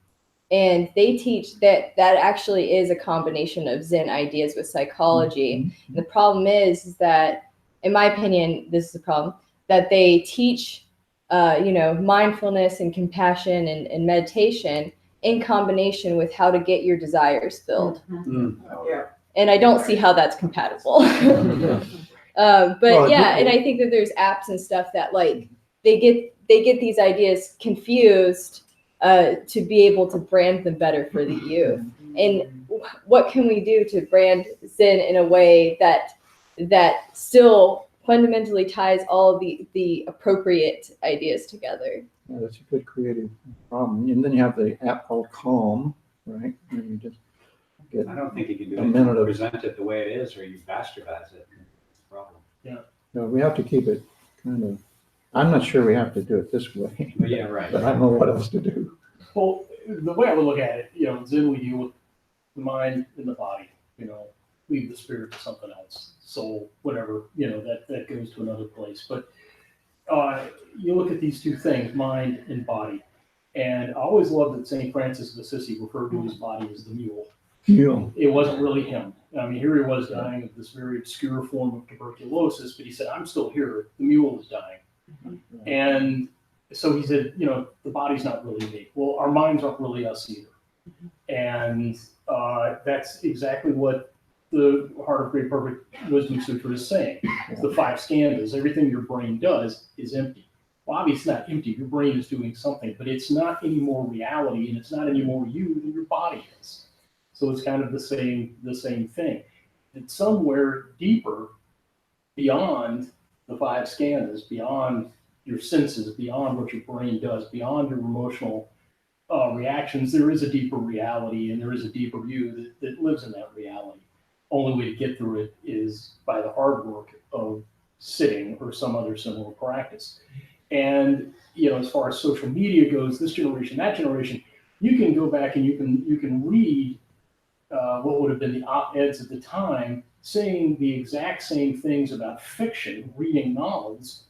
and they teach that actually is a combination of Zen ideas with psychology. The problem is that, in my opinion, this is the problem, that they teach mindfulness and compassion and meditation in combination with how to get your desires filled. Yeah. And I don't see how that's compatible. But yeah, and I think that there's apps and stuff that like they get these ideas confused to be able to brand them better for the youth. And what can we do to brand Zen in a way that still fundamentally ties all the appropriate ideas together? Yeah, that's a good creative problem. And then you have the app called Calm, right? And you just get I don't think you can do a minute it, of. present it the way it is, or you bastardize it. That's the problem. No, we have to keep it kind of. I'm not sure we have to do it this way, But yeah, right. but I don't know what else to do. Well, the way I would look at it, Zen, we deal with the mind and the body, leave the spirit to something else, soul, whatever, that goes to another place. But you look at these two things, mind and body, and I always loved that St. Francis of Assisi referred to his body as the mule. Mule. It wasn't really him. I mean, here he was dying of this very obscure form of tuberculosis, but he said, I'm still here, the mule is dying. And so he said, the body's not really me. Well, our minds aren't really us either. And that's exactly what the Heart of Great Perfect Wisdom Sutra is saying. The 5 skandhas, everything your brain does is empty. Well, obviously it's not empty. Your brain is doing something, but it's not any more reality, and it's not any more you than your body is. So it's kind of the same thing. It's somewhere deeper beyond the 5 skandhas, beyond your senses, beyond what your brain does, beyond your emotional reactions. There is a deeper reality, and there is a deeper you that lives in that reality. Only way to get through it is by the hard work of sitting or some other similar practice. And as far as social media goes, this generation, that generation, you can go back and you can read what would have been the op-eds at the time, saying the exact same things about fiction, reading novels,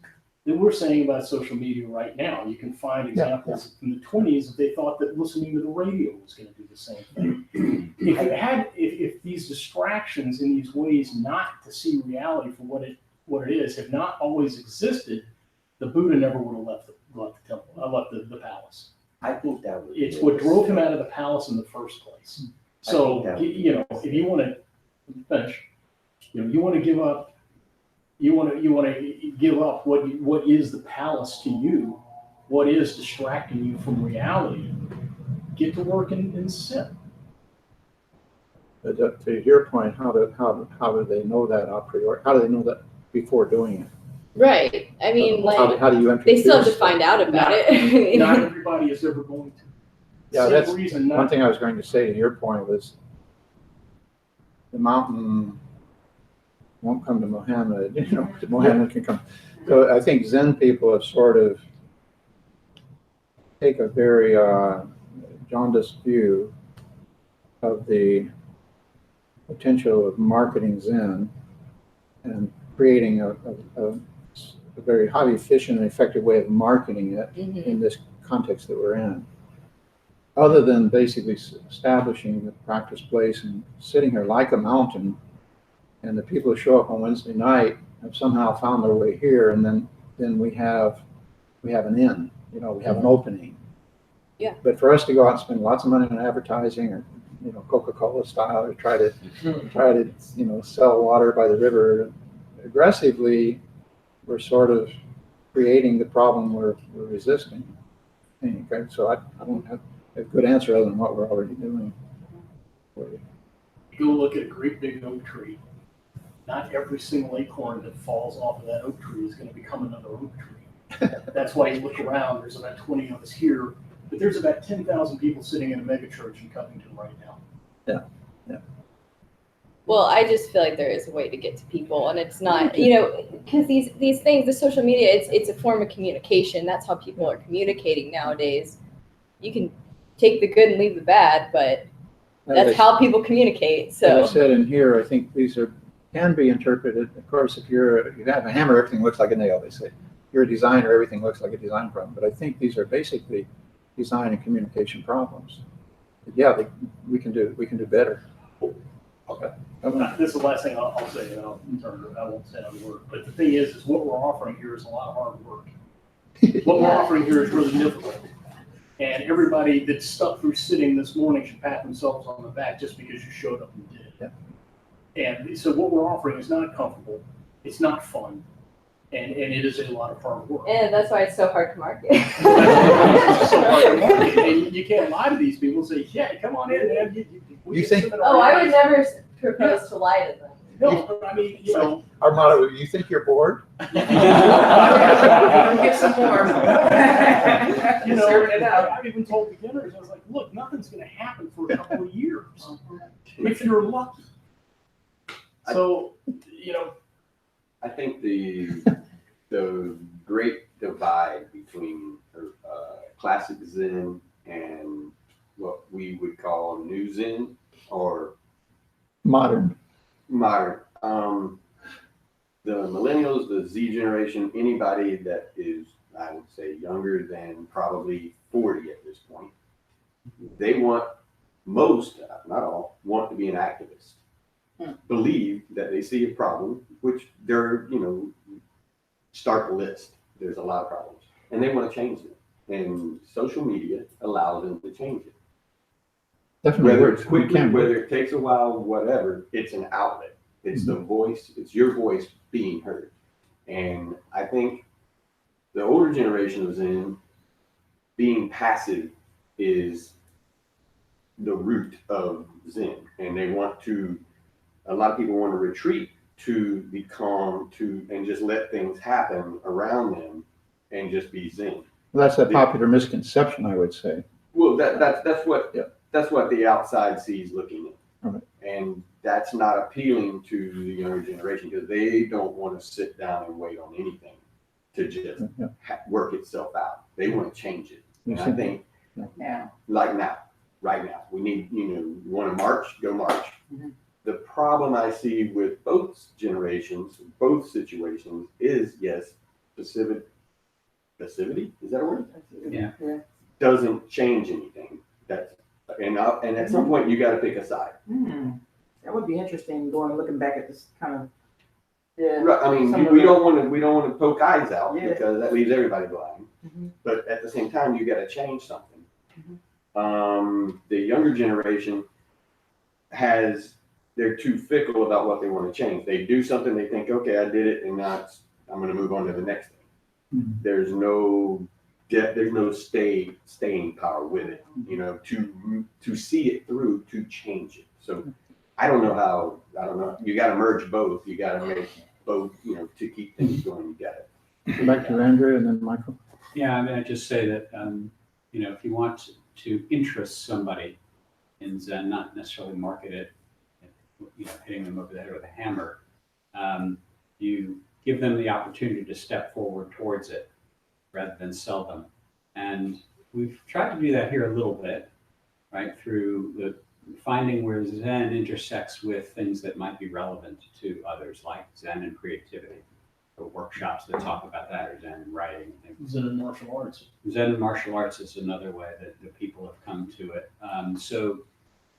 that we're saying about social media right now. You can find examples from the 20s that they thought that listening to the radio was going to do the same thing. If these distractions in these ways not to see reality for what it is have not always existed, the Buddha never would have left the temple, left the palace. I think that would. It's what drove him out of the palace in the first place. So if you want to finish, you want to give up. You want to give up what is the palace to you, what is distracting you from reality. Get to work and sit. But to your point, how do they know that a priori? How do they know that before doing it? Right. I mean, how do you introduce they still have to that? find out about it. Not everybody is ever going to. Yeah, Same that's reason one not thing I was going to say to your point was the mountain won't come to Mohammed, Mohammed can come. So I think Zen people have sort of take a very jaundiced view of the potential of marketing Zen and creating a very highly efficient and effective way of marketing it in this context that we're in. Other than basically establishing the practice place and sitting here like a mountain And the people who show up on Wednesday night have somehow found their way here, and then we have an in, you know, we have an opening. Yeah. But for us to go out and spend lots of money on advertising, or, you know, Coca-Cola style, or try to, you know, sell water by the river aggressively, we're sort of creating the problem we're resisting. Okay, so I don't have a good answer other than what we're already doing. Go look at a great big oak tree. Not every single acorn that falls off of that oak tree is going to become another oak tree. That's why you look around, there's about 20 of us here, but there's about 10,000 people sitting in a mega church in Covington right now. Well, I just feel like there is a way to get to people, and it's not, you know, because these things, the social media, it's a form of communication. That's how people are communicating nowadays. You can take the good and leave the bad, but that's how people communicate. As So I said in here, I think these can be interpreted. Of course, if you have a hammer, everything looks like a nail, they say. If you're a designer, everything looks like a design problem. But I think these are basically design and communication problems. But yeah, we can do better. Okay. This is the last thing I'll say, and I'll turn it. I won't say another word. But the thing is what we're offering here is a lot of hard work. What we're offering here is really difficult. And everybody that's stuck through sitting this morning should pat themselves on the back just because you showed up and did it. Yeah. And so what we're offering is not comfortable. It's not fun. And it is a lot of hard work. and that's why it's so hard to market. It's so hard to market. And you can't lie to these people and say, yeah, come on in, man. You think- I would never propose to lie to them. No, but I mean, you know. Our motto, you think you're bored? Get some more. You know, Serving it out. I've even told beginners, I was like, look, nothing's going to happen for a couple of years if you're lucky. So, you know, I think the great divide between classic Zen and what we would call new Zen or Modern. modern. The millennials, the Z generation, anybody that is, I would say, younger than probably 40 at this point, they want, most, not all, want to be an activist. Believe that they see a problem, which they're, you know, start the list. There's a lot of problems. And they want to change it. And social media allows them to change it. Definitely Whether works. it's We quickly, can. whether it takes a while, whatever, it's an outlet. It's the voice, it's your voice being heard. And I think the older generation of Zen, being passive is the root of Zen. And they want to, a lot of people want to retreat to be calm, and just let things happen around them and just be Zen. Well, that's a popular misconception, I would say. Well, that's what Yeah. that's what the outside sees looking in, Right. and that's not appealing to the younger generation because they don't want to sit down and wait on anything to just Yeah. work itself out. They want to change it, You and see- I think Now. like now, right now, we need, you know, you want to march, go march. Mhm. The problem I see with both generations, both situations, is yes, passivity. Is that a word? Yeah. Doesn't change anything. That's and at some point you got to pick a side. That would be interesting, looking back at this kind of. Yeah. Right. I mean, Some of we the- don't want to poke eyes out Yeah. because that leaves everybody blind. Mhm. But at the same time, you got to change something. Mhm. The younger generation they're too fickle about what they want to change. They do something, they think, okay, I did it, and now I'm going to move on to the next thing. Mhm. There's no staying power with it, you know, to see it through, to change it. So I don't know. You got to merge both. You got to make both, you know, to keep things going. You got it. Go back to Andrew and then Michael. Yeah, I mean, I just say that, you know, if you want to interest somebody in Zen, not necessarily market it, you know, hitting them over the head with a hammer, you give them the opportunity to step forward towards it rather than sell them. And we've tried to do that here a little bit, right, through the finding where Zen intersects with things that might be relevant to others, like Zen and creativity, or workshops that talk about that, or Zen and writing. Zen and martial arts. Zen and martial arts is another way that the people have come to it. So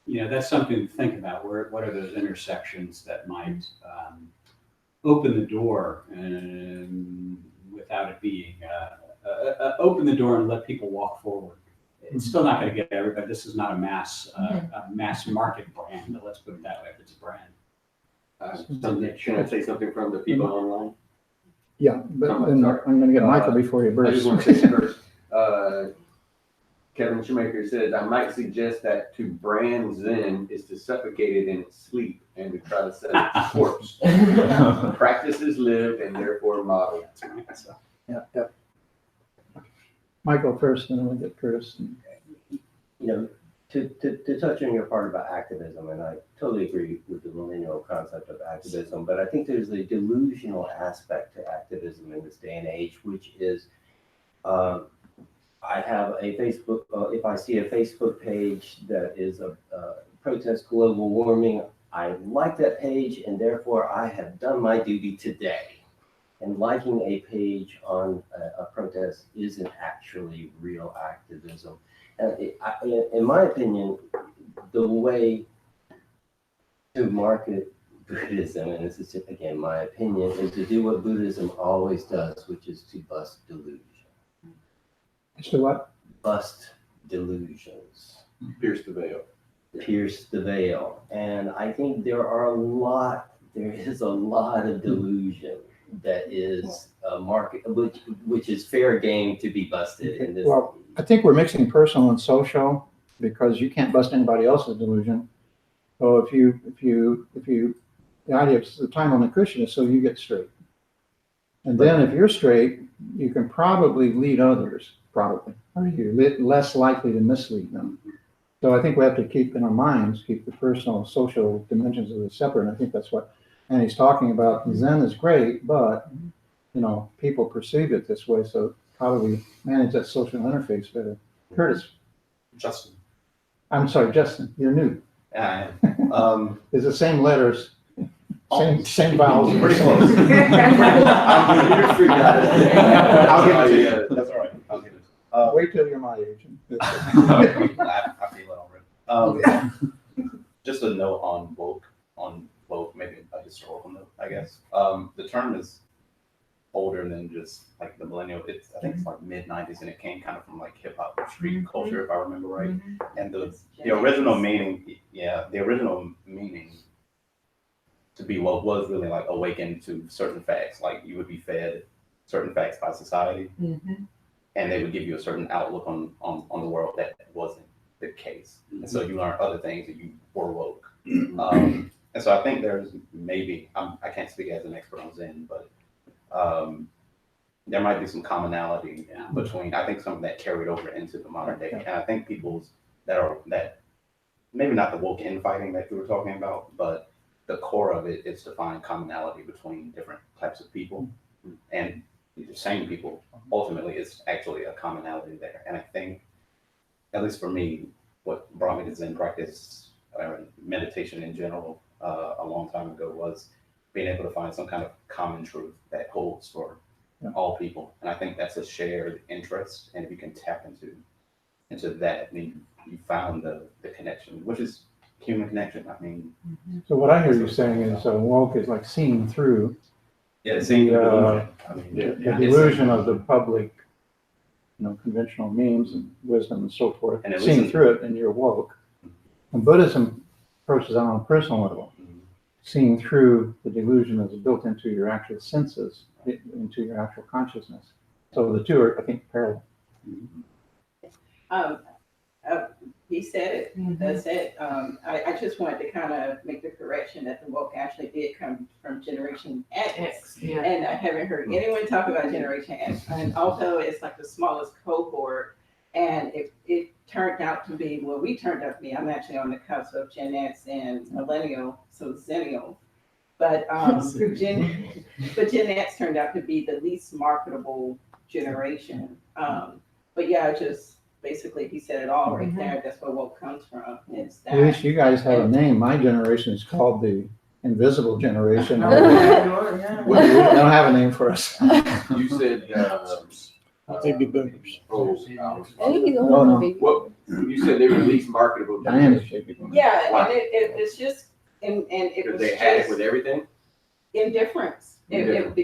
that's something to think about. What are those intersections that might open the door without it being open the door and let people walk forward. It's still not going to get everybody. This is not a mass market brand. Let's put it that way. If it's a brand. Can I say something from the people online? Yeah, but Oh, then sorry. I'm gonna get Michael before you I burst. just want to say first, Kevin Shoemaker says, I might suggest that to brand Zen is to suffocate it in its sleep and to try to set its corpse. Practice is lived and therefore modeled. Yeah. Michael first, and then we'll get Chris. To touch on your part about activism, and I totally agree with the millennial concept of activism, but I think there's a delusional aspect to activism in this day and age, which is I have a Facebook, if I see a Facebook page that is a protest global warming, I like that page, and therefore I have done my duty today. And liking a page on a protest isn't actually real activism. In my opinion, the way to market Buddhism, and this is again my opinion, is to do what Buddhism always does, which is to bust delusion. So what? Bust delusions. Pierce the veil. Pierce the veil. And I think there is a lot of delusion that is a market, which is fair game to be busted in this. Well, I think we're mixing personal and social because you can't bust anybody else's delusion. So if you, the idea of the time on the cushion is so you get straight. And then if you're straight, you can probably lead others, or you're less likely to mislead them. So I think we have to keep in our minds, keep the personal, social dimensions of it separate. And I think that's what Annie's talking about. Zen is great, but people perceive it this way. So how do we manage that social interface better? Curtis. Justin. I'm sorry, Justin, you're new. It's the same letters, same vowels. Pretty close. I'll give it to you. That's all right. I'll give it. Wait till you're my age. I feel it already. Just a note on woke, maybe a historical note, I guess. The term is older than just like the millennial. I think it's like mid-90s, and it came kind of from like hip hop street culture, if I remember right. And the original meaning, the original meaning to be woke was really like awakened to certain facts. Like you would be fed certain facts by society, and they would give you a certain outlook on the world that wasn't the case. And so you learn other things and you were woke. And so I think there's maybe, I can't speak as an expert on Zen, but there might be some commonality between, I think, some of that carried over into the modern day. And I think people's that maybe not the woke infighting that you were talking about, but the core of it is to find commonality between different types of people. And the same people, ultimately, is actually a commonality there. And I think, at least for me, what brought me to Zen practice, meditation in general, a long time ago, was being able to find some kind of common truth that holds for all people. And I think that's a shared interest. And if you can tap into that, then you found the connection, which is human connection. I mean, So what I hear you saying is woke is like seeing through seeing the delusion. I mean, the delusion of the public, conventional memes and wisdom and so forth, And seeing through it, and you're woke. And Buddhism approaches that on a personal level, seeing through the delusion that's built into your actual senses, into your actual consciousness. So the two are, I think, parallel. He said it, that's it. I just wanted to kind of make the correction that the woke actually did come from Generation X. And I haven't heard anyone talk about Generation X. And although it's like the smallest cohort, and it turned out to be, we turned out to be, I'm actually on the cusp of Gen X and Millennial, so Zennial. But Gen X turned out to be the least marketable generation. But yeah, just basically he said it all right there. That's where woke comes from. It's that. At least you guys have a name. My generation is called the invisible generation. They don't have a name for us. You said Baby boomers. Oh, I think he's No, older no. than baby. well, you said they were least marketable. Diana's shaking. Yeah, Why? and it's just, and it Because was they had it just with everything? indifference. Indifference.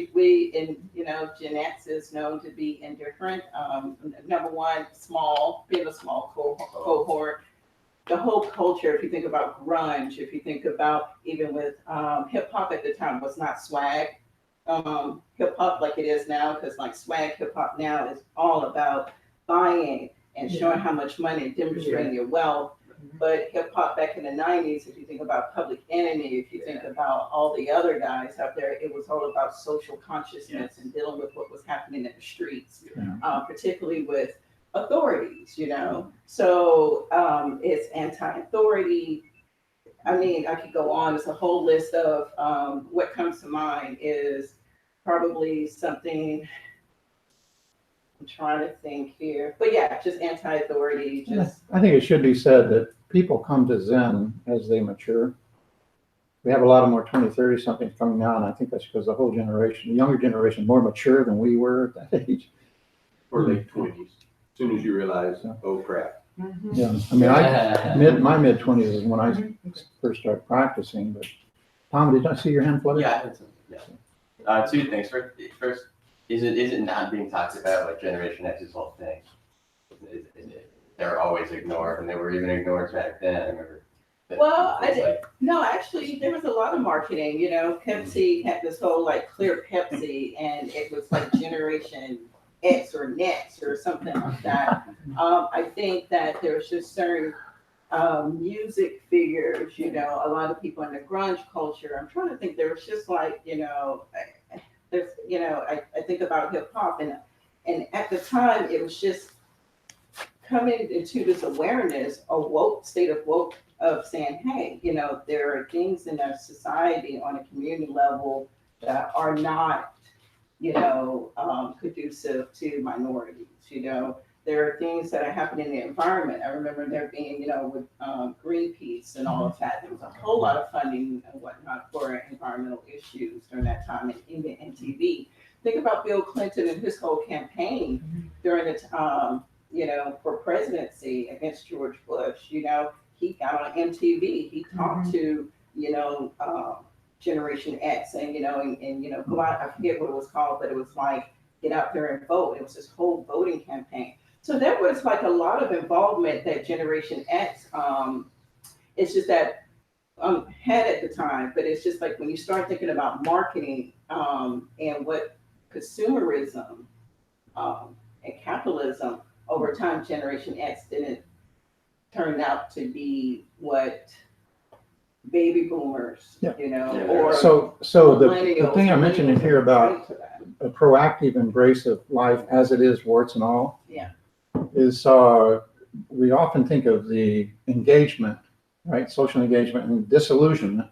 Gen X is known to be indifferent. Number one, being a small cohort. The whole culture, if you think about grunge, if you think about even with hip hop at the time was not swag. Hip hop like it is now, because like swag hip hop now is all about buying and showing how much money, demonstrating your wealth. But hip hop back in the 90s, if you think about Public Enemy, if you think about all the other guys out there, it was all about social consciousness and dealing with what was happening in the streets, particularly with authorities, you know. So it's anti-authority. I mean, I could go on. It's a whole list of what comes to mind is probably something. I'm trying to think here, but yeah, just anti-authority. Just I think it should be said that people come to Zen as they mature. We have a lot of more 20, 30 somethings coming now, and I think that's because the whole generation, the younger generation, is more mature than we were at that age. Or late 20s. As soon as you realize, oh crap. Yeah, I mean, my mid-20s is when I first started practicing, but Tom, did I see your hand flutter? Yeah, I think so. Yeah. Two things. First, is it not being talked about like Generation X's whole thing? They're always ignored, and they were even ignored back then. I remember. well, no, actually, there was a lot of marketing. You know, Pepsi had this whole like clear Pepsi, and it was like Generation X or Next or something like that. I think that there's just certain music figures, you know, a lot of people in the grunge culture. I'm trying to think, there was just like, you know, there's, you know, I think about hip hop and at the time it was just coming into this awareness, a woke state of woke of saying, hey, you know, there are things in our society on a community level that are not, you know, conducive to minorities, you know. There are things that are happening in the environment. I remember there being, you know, with Greenpeace and all of that, there was a whole lot of funding and whatnot for environmental issues during that time, and even MTV. Think about Bill Clinton and his whole campaign during the you know, for presidency against George Bush. You know, he got on MTV. He talked to, you know, Generation X and, you know, and you know, go out, I forget what it was called, but it was like, get out there and vote. It was this whole voting campaign. So there was like a lot of involvement that Generation X, it's just that had at the time, but it's just like when you start thinking about marketing and what consumerism and capitalism over time, Generation X didn't turn out to be what baby boomers, you know, or So the thing I mentioned in here about a proactive embrace of life as it is, warts and all, is we often think of the engagement, right? Social engagement and disillusionment.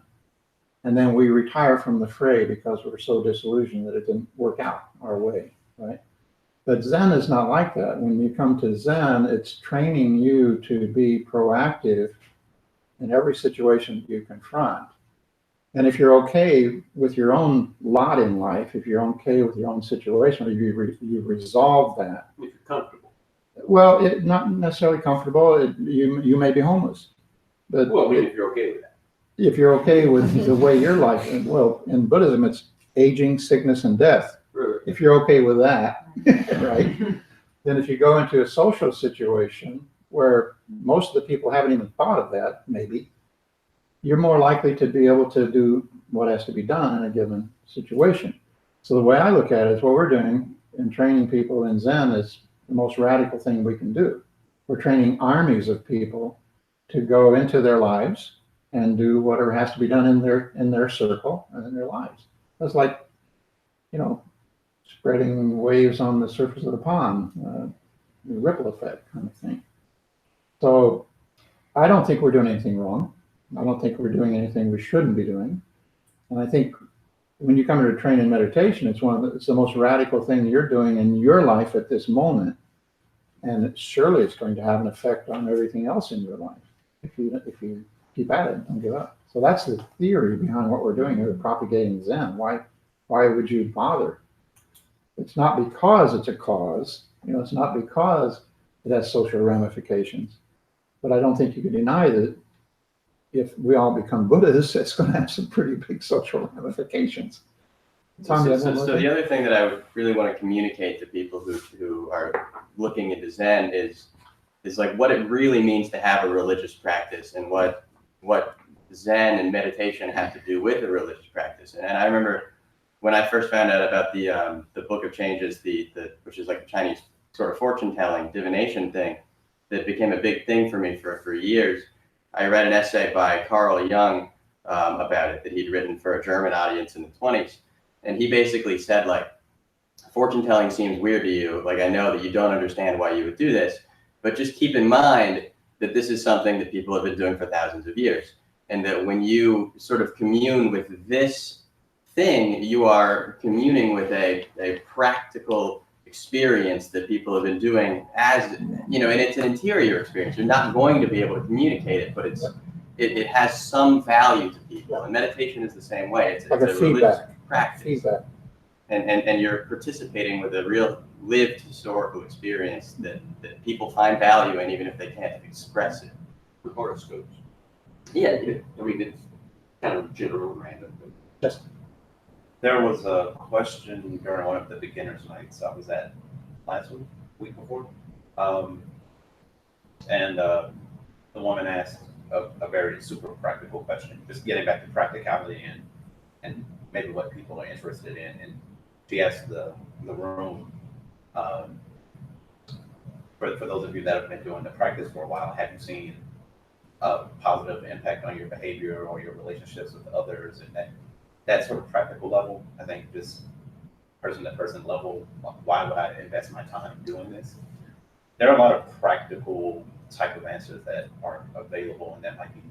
And then we retire from the fray because we're so disillusioned that it didn't work out our way, right? But Zen is not like that. When you come to Zen, it's training you to be proactive in every situation you confront. And if you're okay with your own lot in life, if you're okay with your own situation, you resolve that. If you're comfortable. Well, not necessarily comfortable. You may be homeless. But well, I mean, if you're okay with that. If you're okay with the way your life, well, in Buddhism, it's aging, sickness, and death. Right. If you're okay with that, right? Then if you go into a social situation where most of the people haven't even thought of that, maybe, you're more likely to be able to do what has to be done in a given situation. So the way I look at it is what we're doing in training people in Zen is the most radical thing we can do. We're training armies of people to go into their lives and do whatever has to be done in their circle and in their lives. That's like, you know, spreading waves on the surface of the pond, the ripple effect kind of thing. So I don't think we're doing anything wrong. I don't think we're doing anything we shouldn't be doing. And I think when you come to train in meditation, it's the most radical thing you're doing in your life at this moment. And surely it's going to have an effect on everything else in your life if you keep at it, don't give up. So that's the theory behind what we're doing here, propagating Zen. Why would you bother? It's not because it's a cause. It's not because it has social ramifications, but I don't think you can deny that if we all become Buddhists, it's going to have some pretty big social ramifications. Tom, you have one more So thing? the other thing that I would really want to communicate to people who are looking into Zen is like what it really means to have a religious practice, and what Zen and meditation have to do with a religious practice. And I remember when I first found out about the Book of Changes, which is like a Chinese sort of fortune telling divination thing that became a big thing for me for years. I read an essay by Carl Jung about it that he'd written for a German audience in the 1920s. And he basically said, like, fortune telling seems weird to you. Like, I know that you don't understand why you would do this, but just keep in mind that this is something that people have been doing for thousands of years. And that when you sort of commune with this thing, you are communing with a practical experience that people have been doing as, and it's an interior experience. You're not going to be able to communicate it, but it has some value to people. And meditation is the same way. It's Like a a religious feedback. practice. Feedback. And you're participating with a real lived historical experience that people find value in, even if they can't express it. The horoscopes. Yeah. I mean, it's kind of general random. Just There was a question during one of the beginners nights I was at last week before. And the woman asked a very super practical question, just getting back to practicality and maybe what people are interested in. And she asked the room, for those of you that have been doing the practice for a while, have you seen a positive impact on your behavior or your relationships with others? And that sort of practical level, I think just person to person level, why would I invest my time doing this? There are a lot of practical type of answers that aren't available, and that might be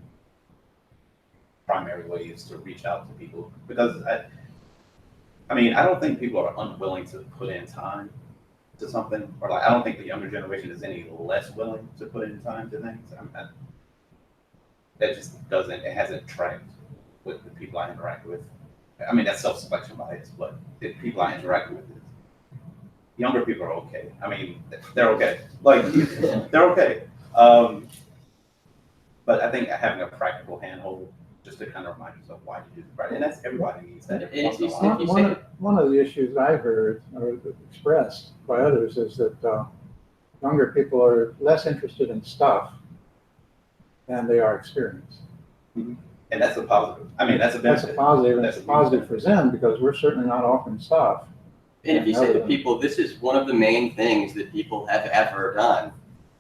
primary ways to reach out to people. Because I mean, I don't think people are unwilling to put in time to something, or like I don't think the younger generation is any less willing to put in time to things. That just doesn't, it hasn't tracked with the people I interact with. I mean, that's self-selection bias, but the people I interact with, younger people are okay. I mean, they're okay. Like, they're okay. But I think having a practical handhold just to kind of remind yourself why you do it, right? And that's, everybody needs that. every once in a while. one of the issues I've heard or expressed by others is that younger people are less interested in stuff than they are experience. And that's a positive. I mean, that's a benefit. That's a positive, and That's it's a a positive for Zen because we're certainly not offering stuff. And if you say to people, this is one of the main things that people have ever done.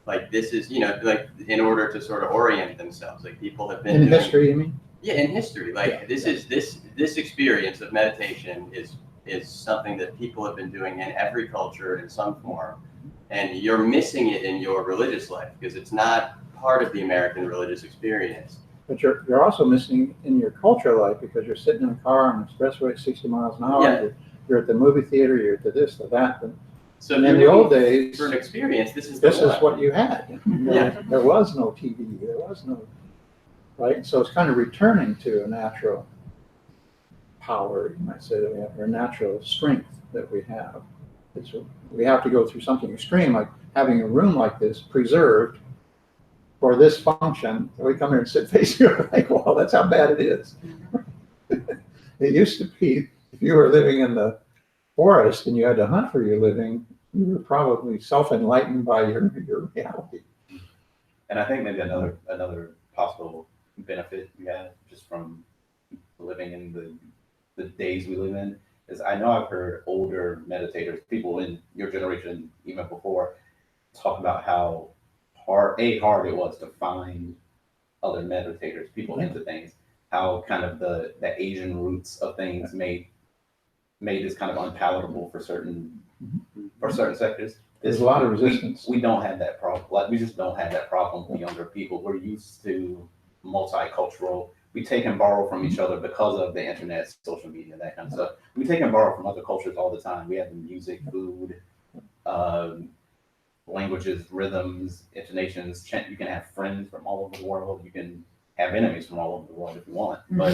Like this is, like in order to sort of orient themselves, like people have been in doing, history, you mean? Yeah, in history. Like this experience of meditation is something that people have been doing in every culture in some form. And you're missing it in your religious life because it's not part of the American religious experience. But you're also missing in your cultural life because you're sitting in a car on an expressway at 60 miles an hour. Yeah. You're at the movie theater. You're to this, to that. So in the old days, for an experience, this is what you had. Yeah. There was no TV. There was no, right? So it's kind of returning to a natural power, you might say, that we have, or natural strength that we have. We have to go through something extreme, like having a room like this preserved for this function. We come here and sit facing you like, well, that's how bad it is. It used to be, if you were living in the forest and you had to hunt for your living, you were probably self-enlightened by your reality. And I think maybe another possible benefit we have just from living in the days we live in is I know I've heard older meditators, people in your generation, even before, talk about how hard it was to find other meditators, people into things, how kind of the Asian roots of things made this kind of unpalatable for certain sectors. There's a lot of resistance. We don't have that problem. Like, we just don't have that problem with younger people. We're used to multicultural. We take and borrow from each other because of the internet, social media, that kind of stuff. We take and borrow from other cultures all the time. We have the music, food, languages, rhythms, intonations. You can have friends from all over the world. You can have enemies from all over the world if you want. But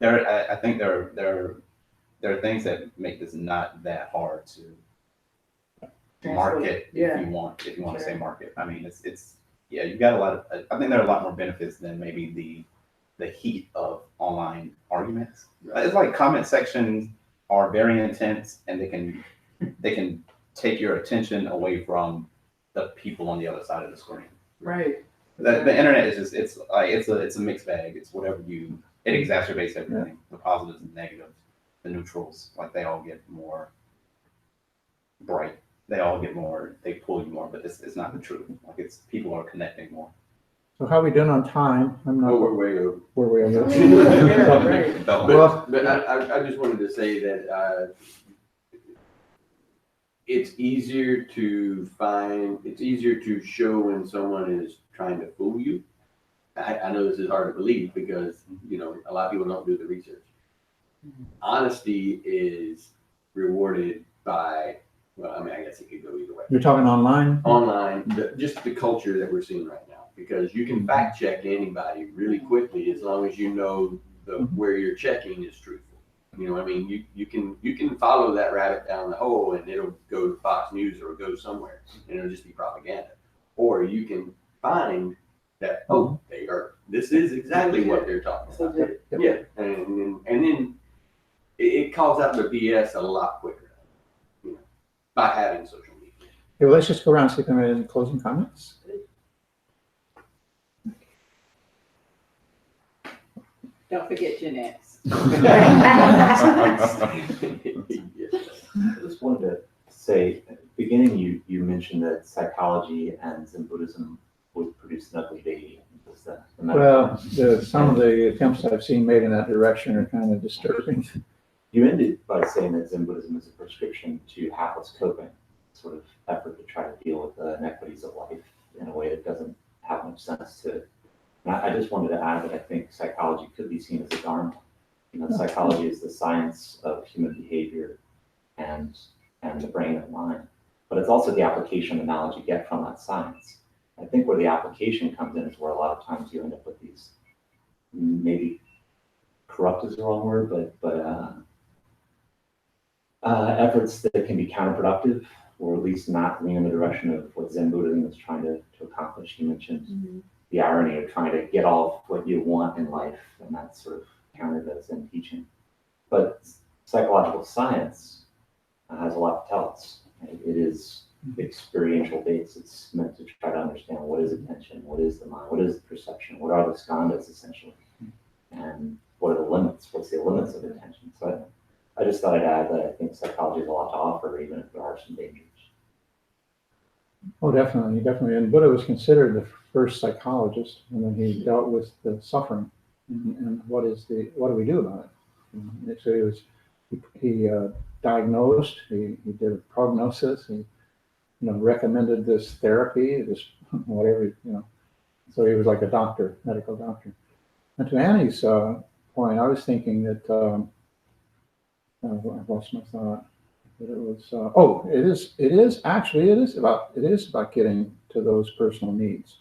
I think there are things that make this not that hard market if you want to say market. I mean, it's yeah, you've got a lot of, I think there are a lot more benefits than maybe the heat of online arguments. It's like comment sections are very intense, and they can take your attention away from the people on the other side of the screen. Right. The internet is just, it's a mixed bag. It's whatever it exacerbates everything. The positives and negatives, the neutrals, like they all get more bright. They all get more, they pull you more, but it's not the truth. Like people are connecting more. So how are we doing on time? I'm not. Oh, we're way over. We're way over. But I just wanted to say that it's easier to show when someone is trying to fool you. I know this is hard to believe because, a lot of people don't do the research. Honesty is rewarded by, well, I mean, I guess it could go either way. You're talking online? Online, just the culture that we're seeing right now, because you can fact check anybody really quickly as long as you know where you're checking is truthful. You know what I mean? You can follow that rabbit down the hole and it'll go to Fox News or go somewhere and it'll just be propaganda. Or you can find that, this is exactly what they're talking about. Yeah, and then it calls out the BS a lot quicker, by having social media. Okay, well, let's just go around and see if there are any closing comments. Don't forget Jeanette's. I just wanted to say, at the beginning, you mentioned that psychology and Zen Buddhism would produce an ugly baby. Well, some of the attempts I've seen made in that direction are kind of disturbing. You ended by saying that Zen Buddhism is a prescription to hapless coping, sort of effort to try to deal with the inequities of life in a way that doesn't have much sense to it. And I just wanted to add that I think psychology could be seen as a Dharma. Psychology is the science of human behavior and the brain and mind, but it's also the application of knowledge you get from that science. I think where the application comes in is where a lot of times you end up with these, maybe corrupt is the wrong word, but efforts that can be counterproductive, or at least not lean in the direction of what Zen Buddhism is trying to accomplish. You mentioned the irony of trying to get all of what you want in life, and that's sort of counter to Zen teaching. But psychological science has a lot to tell us. It is experiential based. It's meant to try to understand what is attention, what is the mind, what is the perception, what are the skandhas essentially, and what are the limits, what's the limits of attention. So I just thought I'd add that I think psychology has a lot to offer, even if there are some dangers. Oh, definitely. And Buddha was considered the first psychologist, and then he dealt with the suffering and what do we do about it? So he diagnosed, he did a prognosis, he recommended this therapy, this whatever, so he was like a doctor, medical doctor. And to Annie's point, I was thinking that I've lost my thought. But it was it is about getting to those personal needs.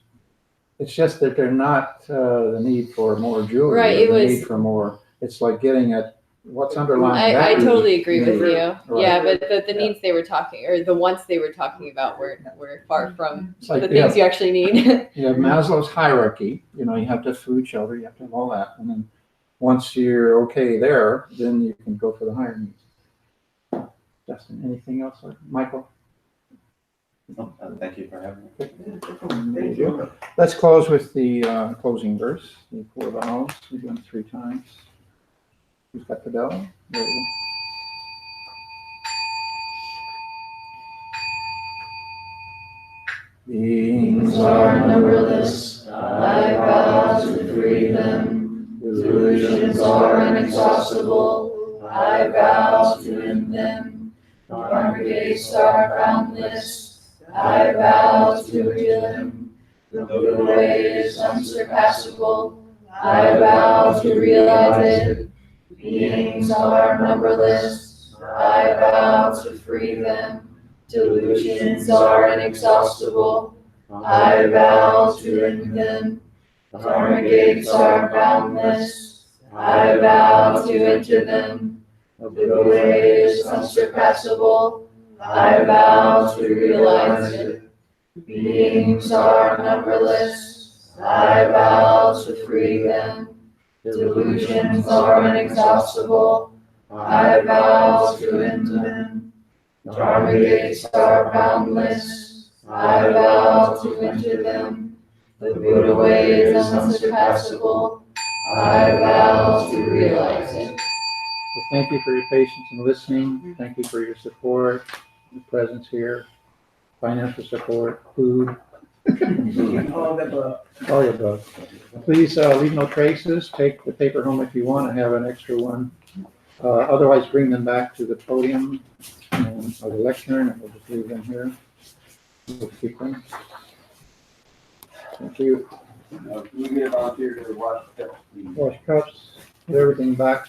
It's just that they're not the need for more jewelry, right? The need for more. It's like getting at what's underlying. I totally agree with you. Right. Yeah, but the needs they were talking, or the wants they were talking about, were far from the things you actually need. You have Maslow's hierarchy. You have to have food, shelter. You have to have all that, and then once you're okay there, then you can go for the higher needs. Justin, anything else? Michael? Thank you for having me. Thank you. Let's close with the closing verse, the 4 vows. We've done 3 times. Who's got the bell? There we go. Beings are numberless, I vow to free them. Delusions are inexhaustible, I vow to end them. Dharma gates are boundless, I vow to reveal them. The Buddha way is unsurpassable, I vow to realize it. Beings are numberless, I vow to free them. Delusions are inexhaustible, I vow to end them. Dharma gates are boundless, I vow to enter them. The way is unsurpassable, I vow to realize it. Beings are numberless. I vow to free them. Delusions are inexhaustible. I vow to end them. Dharma gates are boundless. I vow to enter them. The Buddha way is unsurpassable. I vow to realize it. Well, thank you for your patience and listening. Thank you for your support, your presence here, financial support, food, All the above. all the above. Please leave no traces. Take the paper home if you want and have an extra one. Otherwise, bring them back to the podium or the lectern, and we'll just leave them here. We'll keep them. Thank you. Can we get a volunteer to watch that? Wash cups, put everything back